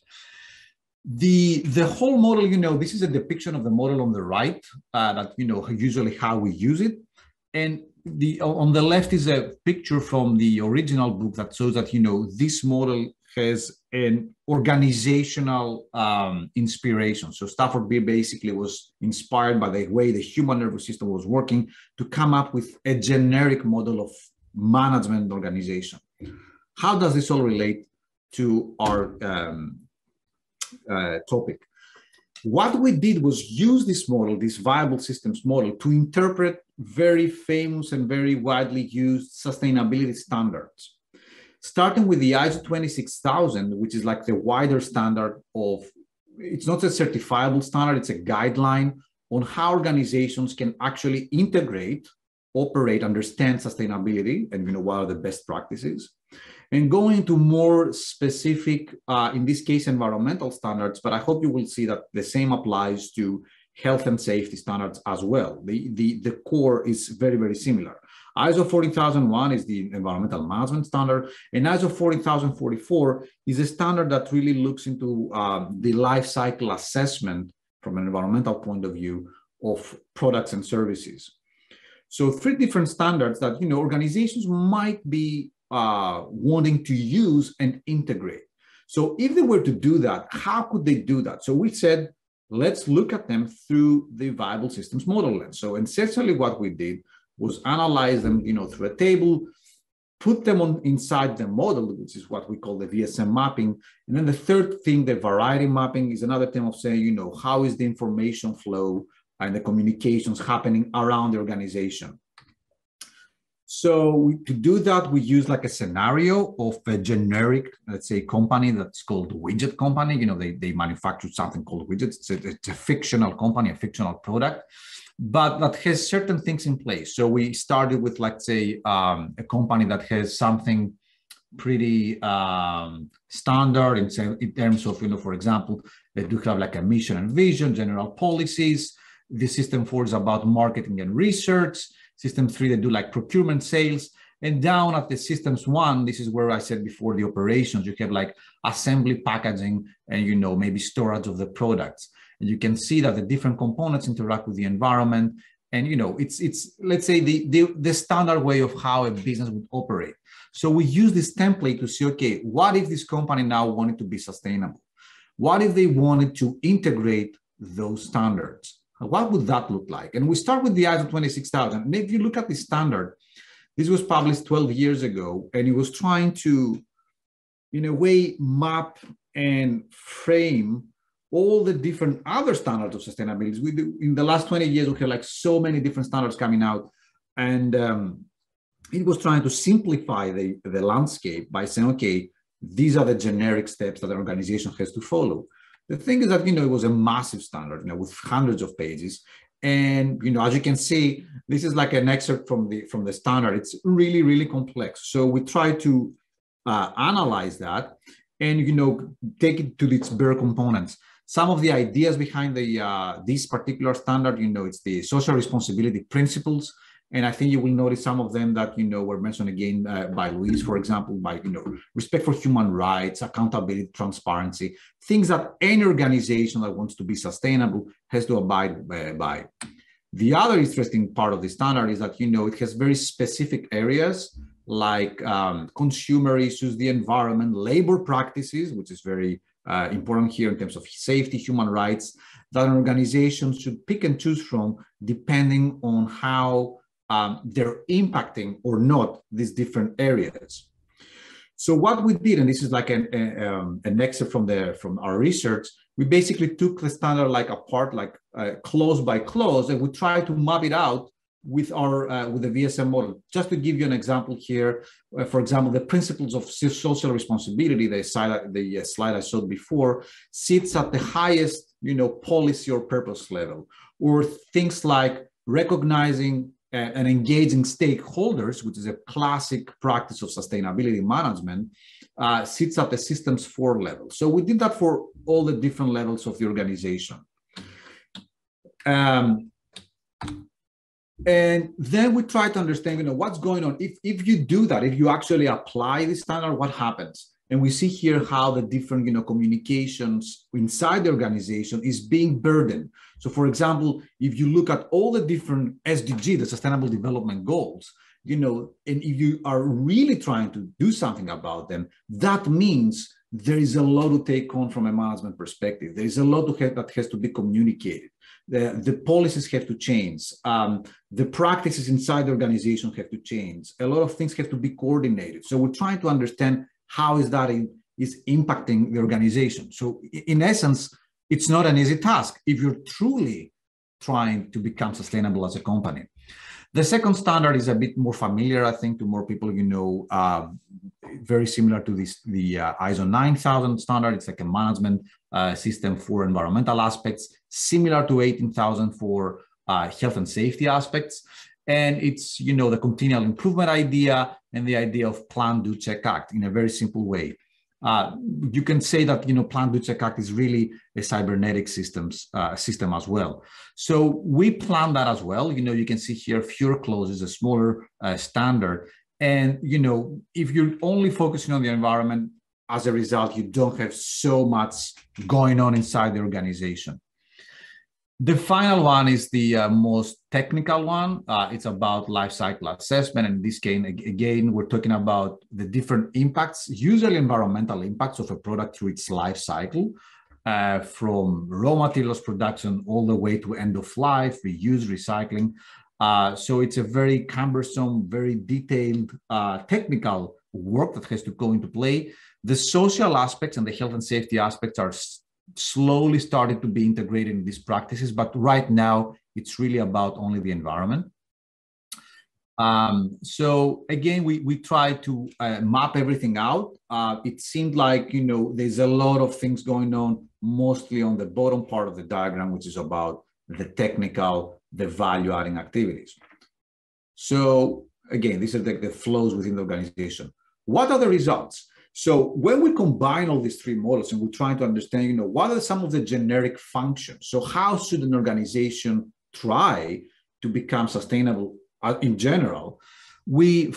The whole model, this is a depiction of the model on the right, that, usually how we use it. And on the left is a picture from the original book that shows that, this model has an organizational inspiration. So Stafford Beer basically was inspired by the way the human nervous system was working to come up with a generic model of management organization. How does this all relate to our topic? What we did was use this model, this viable systems model, to interpret very famous and very widely used sustainability standards. Starting with the ISO 26000, which is the wider standard of, it's not a certifiable standard, it's a guideline on how organizations can actually integrate, operate, understand sustainability, and what are the best practices. And going into more specific, in this case, environmental standards, but I hope you will see that the same applies to health and safety standards as well. The core is very, very similar. ISO 14001 is the environmental management standard, and ISO 14044 is a standard that really looks into the life cycle assessment from an environmental point of view of products and services. So 3 different standards that organizations might be wanting to use and integrate. So if they were to do that, how could they do that? So we said, let's look at them through the viable systems model lens. So essentially what we did was analyze them, through a table, put them inside the model, which is what we call the VSM mapping. And then the third thing, the variety mapping, is another term of saying, how is the information flow and the communications happening around the organization. So to do that, we use like a scenario of a generic, let's say, company that's called widget company. They manufacture something called widgets. It's a fictional company, a fictional product, but that has certain things in place. So we started with, let's say, a company that has something pretty standard in terms of, for example, they do have like a mission and vision, general policies. The system 4 is about marketing and research. System 3, they do like procurement, sales. And down at the systems 1, this is where I said before, the operations, you have like assembly, packaging, and maybe storage of the products. And you can see that the different components interact with the environment. And it's let's say the standard way of how a business would operate. So we use this template to see, okay, what if this company now wanted to be sustainable? What if they wanted to integrate those standards? What would that look like? And we start with the ISO 26000. And if you look at the standard, this was published 12 years ago, and it was trying to, in a way, map and frame all the different other standards of sustainability. In the last 20 years, we have like so many different standards coming out. And it was trying to simplify the landscape by saying, okay, these are the generic steps that an organization has to follow. The thing is that, it was a massive standard, with hundreds of pages. And, as you can see, this is like an excerpt from the standard. It's really, really complex. So we try to analyze that and, take it to its bare components. Some of the ideas behind this particular standard, it's the social responsibility principles. And I think you will notice some of them that, were mentioned again by Luis, for example, by, respect for human rights, accountability, transparency, things that any organization that wants to be sustainable has to abide by. The other interesting part of the standard is that, it has very specific areas like consumer issues, the environment, labor practices, which is very important here in terms of safety, human rights, that an organization should pick and choose from depending on how they're impacting or not these different areas. So what we did, and this is like an excerpt from our research, we basically took the standard like apart, like clause by clause, and we tried to map it out with the VSM model. Just to give you an example here, for example, the principles of social responsibility, the slide I showed before, sits at the highest, policy or purpose level, or things like recognizing and engaging stakeholders, which is a classic practice of sustainability management, sits at the systems 4 level. So we did that for all the different levels of the organization. And then we try to understand, what's going on. If you do that, if you actually apply the standard, what happens? And we see here how the different, communications inside the organization is being burdened. So for example, if you look at all the different SDG, the Sustainable Development Goals, and if you are really trying to do something about them, that means there is a lot to take on from a management perspective. There is a lot that has to be communicated. The policies have to change. The practices inside the organization have to change. A lot of things have to be coordinated. So we're trying to understand how is that is impacting the organization. So in essence, it's not an easy task if you're truly trying to become sustainable as a company. The second standard is a bit more familiar, I think, to more people, very similar to the ISO 9000 standard. It's like a management system for environmental aspects, similar to 18000 for health and safety aspects. And it's, the continual improvement idea and the idea of plan, do, check, act in a very simple way. You can say that, Plant Good Check Act is really a cybernetic system as well. So we plan that as well. You can see here fewer clauses, a smaller standard. And, if you're only focusing on the environment, as a result, you don't have so much going on inside the organization. The final one is the most technical one. It's about life cycle assessment. And in this case, again, we're talking about the different impacts, usually environmental impacts of a product through its life cycle, from raw materials production all the way to end of life, reuse, recycling. So it's a very cumbersome, very detailed technical work that has to go into play. The social aspects and the health and safety aspects are slowly starting to be integrated in these practices, but right now it's really about only the environment. So again, we try to map everything out. It seemed like, there's a lot of things going on, mostly on the bottom part of the diagram, which is about the technical, the value-adding activities. So again, these are the flows within the organization. What are the results? So when we combine all these three models and we're trying to understand, what are some of the generic functions? So how should an organization try to become sustainable in general? We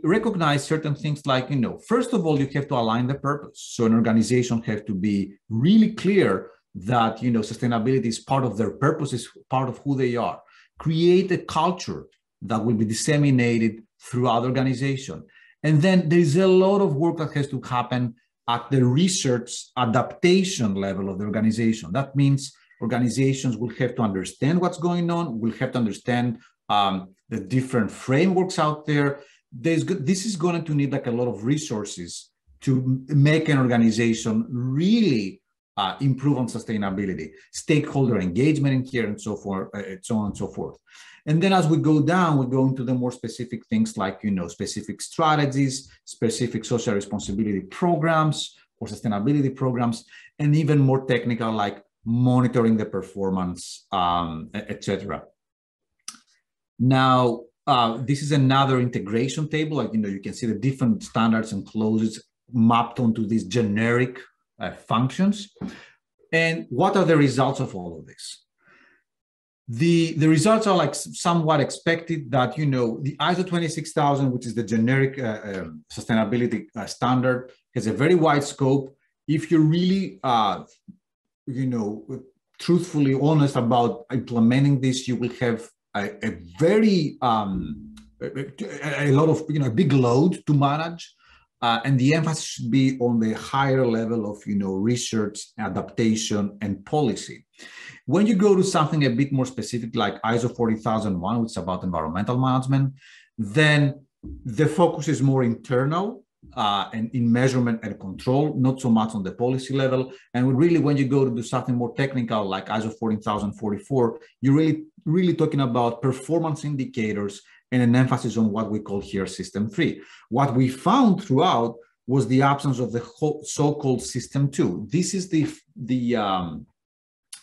recognize certain things like, first of all, you have to align the purpose. So an organization has to be really clear that, sustainability is part of their purpose, is part of who they are. Create a culture that will be disseminated throughout the organization. And then there's a lot of work that has to happen at the research adaptation level of the organization. That means organizations will have to understand what's going on, will have to understand the different frameworks out there. This is going to need a lot of resources to make an organization really improve on sustainability, stakeholder engagement in here, and so forth, so on and so forth. And then as we go down, we go into the more specific things like, specific strategies, specific social responsibility programs or sustainability programs, and even more technical like monitoring the performance, etc. Now, this is another integration table. Like, you can see the different standards and clauses mapped onto these generic functions. And what are the results of all of this? The results are like somewhat expected that, the ISO 26000, which is the generic sustainability standard, has a very wide scope. If you're really, truthfully honest about implementing this, you will have a very, a lot of, a big load to manage. And the emphasis should be on the higher level of, research, adaptation, and policy. When you go to something a bit more specific, like ISO 40001, which is about environmental management, then the focus is more internal and in measurement and control, not so much on the policy level. And really, when you go to do something more technical, like ISO 14044, you're really talking about performance indicators and an emphasis on what we call here System 3. What we found throughout was the absence of the so-called System 2. This is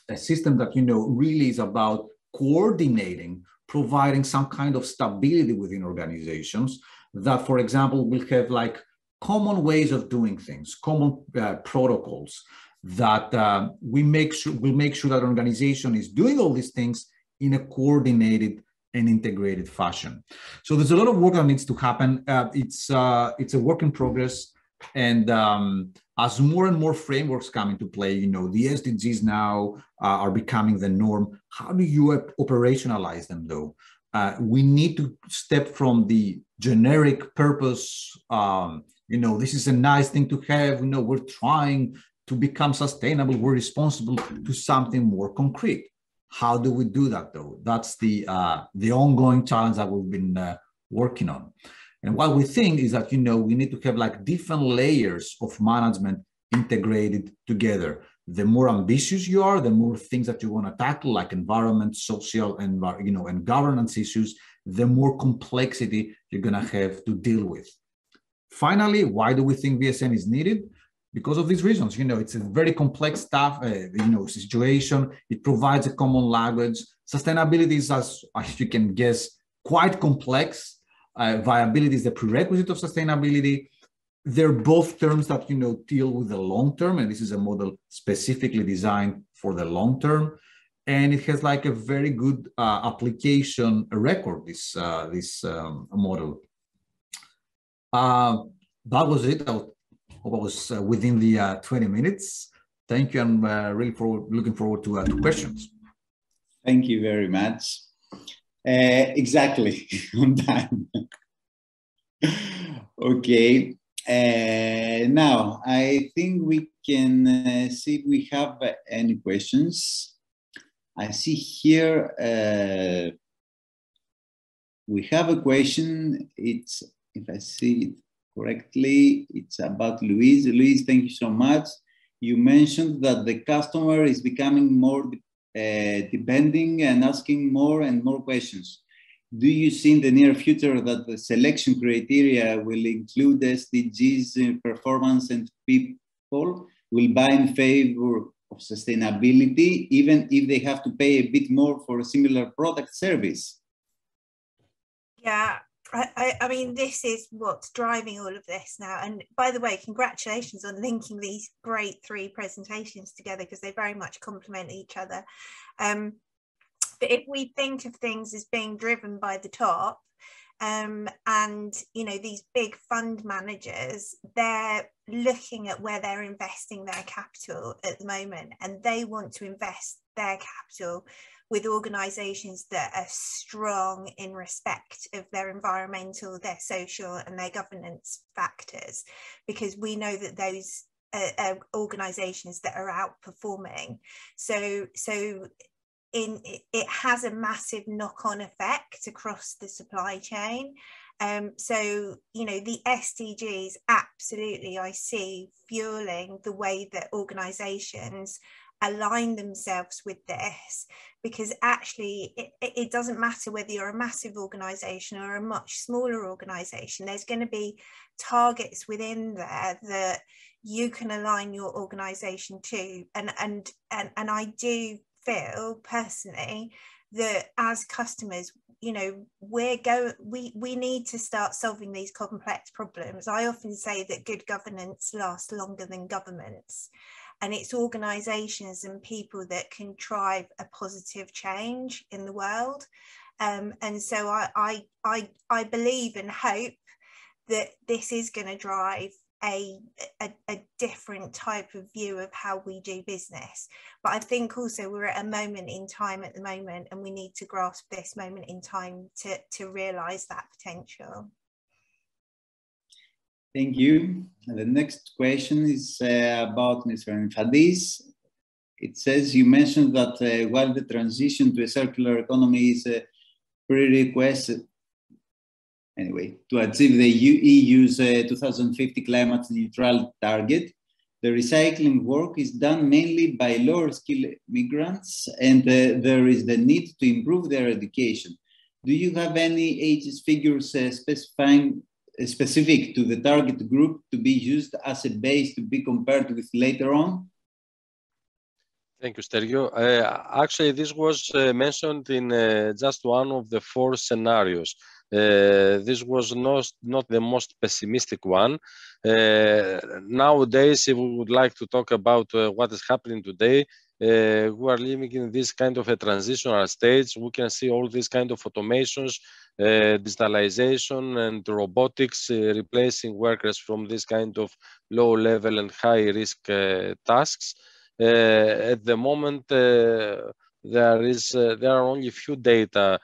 a system that, really is about coordinating, providing some kind of stability within organizations that, for example, will have like common ways of doing things, common protocols that will make sure that an organization is doing all these things in a coordinated and integrated fashion. So there's a lot of work that needs to happen. It's a work in progress. And as more and more frameworks come into play, the SDGs now are becoming the norm. How do you operationalize them, though? We need to step from the generic purpose. This is a nice thing to have. We're trying to become sustainable. We're responsible, to something more concrete. How do we do that, though? That's the ongoing challenge that we've been working on. And what we think is that, we need to have like different layers of management integrated together. The more ambitious you are, the more things that you want to tackle, like environment, social, and and governance issues, the more complexity you're going to have to deal with. Finally, why do we think VSM is needed? Because of these reasons. It's a very complex stuff, situation. It provides a common language. Sustainability is, as you can guess, quite complex. Viability is the prerequisite of sustainability. they're both terms that, deal with the long term, and this is a model specifically designed for the long term. And it has like a very good application record, this model. That was it. I hope I was within the 20 minutes. Thank you. I'm really looking forward to questions. Thank you very much. Exactly on time. Okay. Now, I think we can see if we have any questions. I see here we have a question. It's, if I see it correctly, it's about Louise. Louise, thank you so much. You mentioned that the customer is becoming more demanding and asking more and more questions. Do you see in the near future that the selection criteria will include SDGs, performance, and people will buy in favor of sustainability, even if they have to pay a bit more for a similar product service? Yeah, I mean, this is what's driving all of this now. And by the way, congratulations on linking these great 3 presentations together, because they very much complement each other. But if we think of things as being driven by the top, and these big fund managers, they're looking at where they're investing their capital at the moment, and they want to invest their capital with organizations that are strong in respect of their environmental, their social, and their governance factors, because we know that those are organizations that are outperforming. So it has a massive knock-on effect across the supply chain. So, the SDGs, absolutely, I see fueling the way that organizations align themselves with this, because actually it doesn't matter whether you're a massive organization or a much smaller organization. There's going to be targets within there that you can align your organization to, and I do feel personally that as customers, we need to start solving these complex problems. I often say that good governance lasts longer than governments, and it's organizations and people that can drive a positive change in the world. And so I believe and hope that this is going to drive a different type of view of how we do business. But I think also we're at a moment in time at the moment, and we need to grasp this moment in time to realize that potential. Thank you. And the next question is about Mr. Senifatis. It says, you mentioned that while the transition to a circular economy is a prerequisite to achieve the EU's 2050 climate neutral target, the recycling work is done mainly by lower skilled migrants, and there is the need to improve their education. Do you have any ages figures specific to the target group to be used as a base to be compared with later on? Thank you, Stergio. Actually, this was mentioned in just one of the 4 scenarios. This was not the most pessimistic one. Nowadays, if we would like to talk about what is happening today, we are living in this kind of a transitional stage. We can see all these kind of automations, digitalization and robotics replacing workers from this kind of low level and high risk tasks. At the moment, there are only few data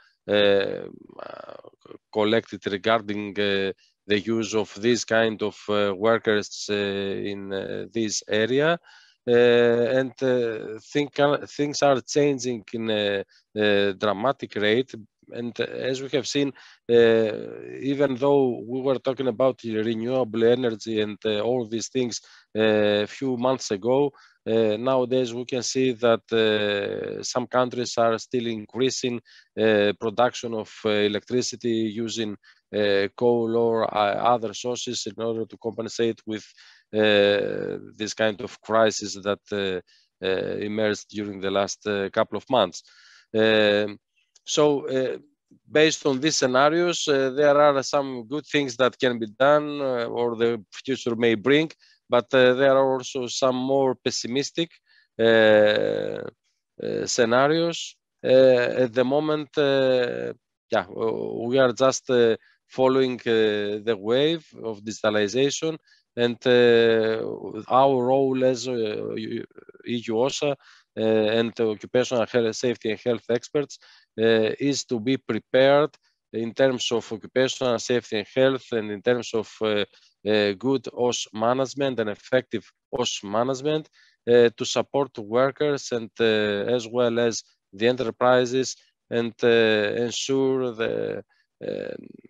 collected regarding the use of this kind of workers in this area, and things are changing in a dramatic rate. And as we have seen, even though we were talking about renewable energy and all these things a few months ago, nowadays we can see that some countries are still increasing production of electricity using coal or other sources in order to compensate with this kind of crisis that emerged during the last couple of months. So based on these scenarios, there are some good things that can be done or the future may bring, but there are also some more pessimistic scenarios. At the moment, yeah, we are just following the wave of digitalization, and our role as EU OSHA and occupational health, safety and health experts is to be prepared in terms of occupational safety and health, and in terms of good OSH management and effective OSH management to support workers and as well as the enterprises, and ensure the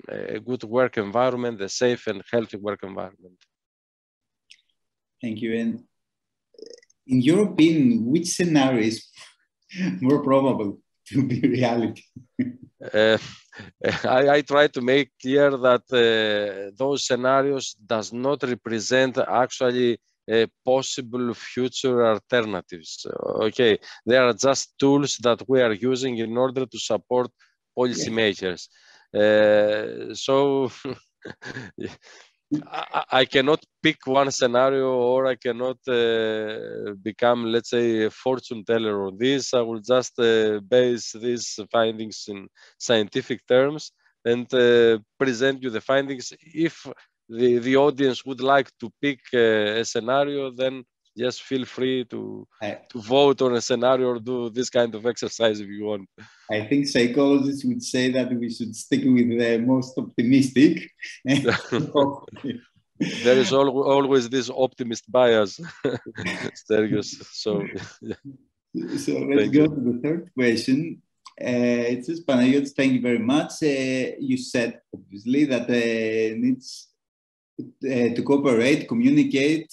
a good work environment, a safe and healthy work environment. Thank you. And in your opinion, which scenario is more probable to be reality? I try to make clear that those scenarios does not represent actually possible future alternatives. Okay, they are just tools that we are using in order to support policymakers. So I cannot pick one scenario, or I cannot become, let's say, a fortune teller on this. I will just base these findings in scientific terms and present you the findings. If the audience would like to pick a scenario, then just feel free to vote on a scenario or do this kind of exercise if you want. I think psychologists would say that we should stick with the most optimistic. There is always this optimist bias, Sergius. So let's go to the third question. It says, Panagiotis, thank you very much. You said, obviously, that needs to cooperate, communicate,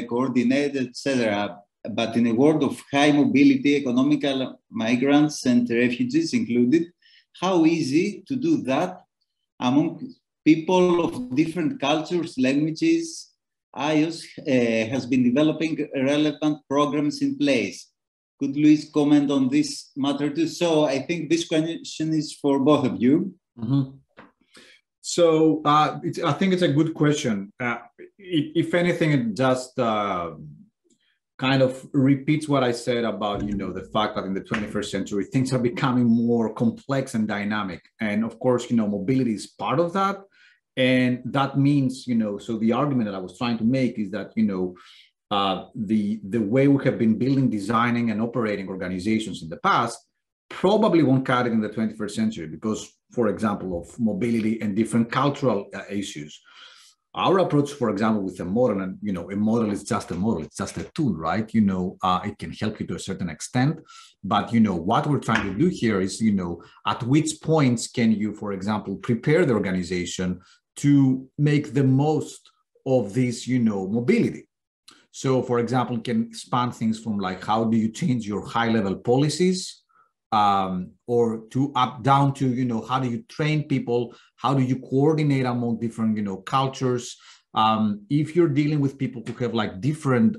coordinate, etc. But in a world of high mobility, economical migrants and refugees included, how easy to do that among people of different cultures, languages? IOS has been developing relevant programs in place. Could Luis comment on this matter too? So I think this question is for both of you. Mm-hmm. So I think it's a good question. If anything, it just kind of repeats what I said about, the fact that in the 21st century, things are becoming more complex and dynamic. And of course, mobility is part of that. And that means, so the argument that I was trying to make is that, the way we have been building, designing, and operating organizations in the past probably won't cut it in the 21st century because, for example, of mobility and different cultural issues. Our approach, for example, with a model, and a model is just a model, it's just a tool, right? It can help you to a certain extent, but what we're trying to do here is, at which points can you, for example, prepare the organization to make the most of this, mobility. So, for example, you can span things from like, how do you change your high-level policies, or to up down to, how do you train people? How do you coordinate among different, cultures? If you're dealing with people who have like different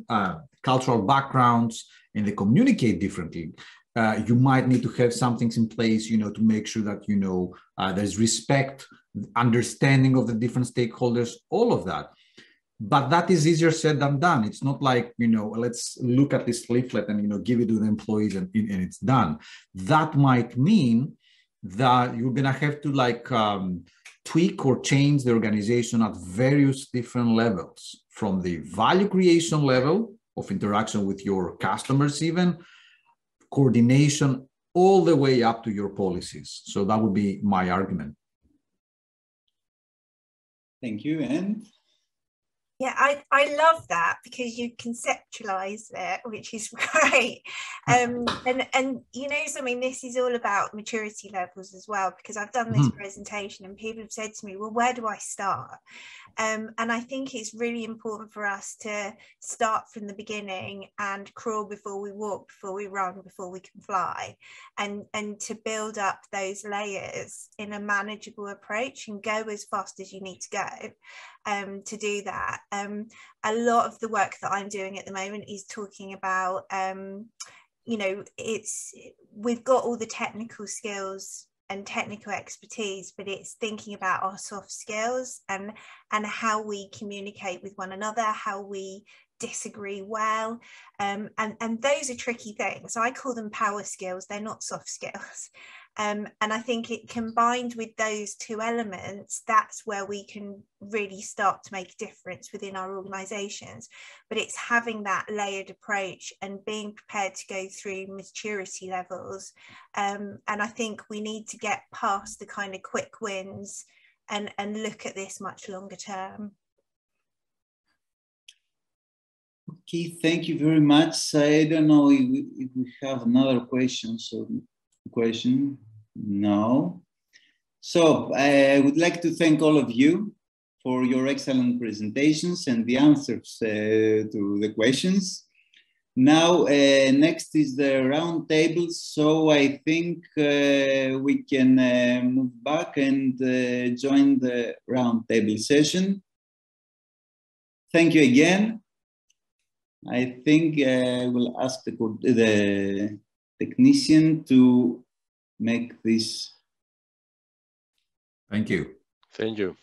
cultural backgrounds and they communicate differently, you might need to have some things in place, to make sure that, there's respect, understanding of the different stakeholders, all of that. But that is easier said than done. It's not like, let's look at this leaflet and, give it to the employees and it's done. That might mean that you're going to have to like tweak or change the organization at various different levels, from the value creation level of interaction with your customers, even coordination, all the way up to your policies. So that would be my argument. Thank you. And yeah, I love that because you conceptualize it, which is great. And something, this is all about maturity levels as well, because I've done this presentation and people have said to me, well, where do I start? And I think it's really important for us to start from the beginning and crawl before we walk, before we run, before we can fly, and to build up those layers in a manageable approach and go as fast as you need to go to do that. A lot of the work that I'm doing at the moment is talking about, we've got all the technical skills technical expertise, but it's thinking about our soft skills and how we communicate with one another, how we disagree well, and those are tricky things. I call them power skills, they're not soft skills. And I think it combined with those two elements, that's where we can really start to make a difference within our organisations. But it's having that layered approach and being prepared to go through maturity levels. And I think we need to get past the kind of quick wins and look at this much longer term. Okay, thank you very much. I don't know if we have another question. No. So I would like to thank all of you for your excellent presentations and the answers to the questions. Now, next is the round table. So I think we can move back and join the round table session. Thank you again. I think I will ask the technician to make this. Thank you. Thank you.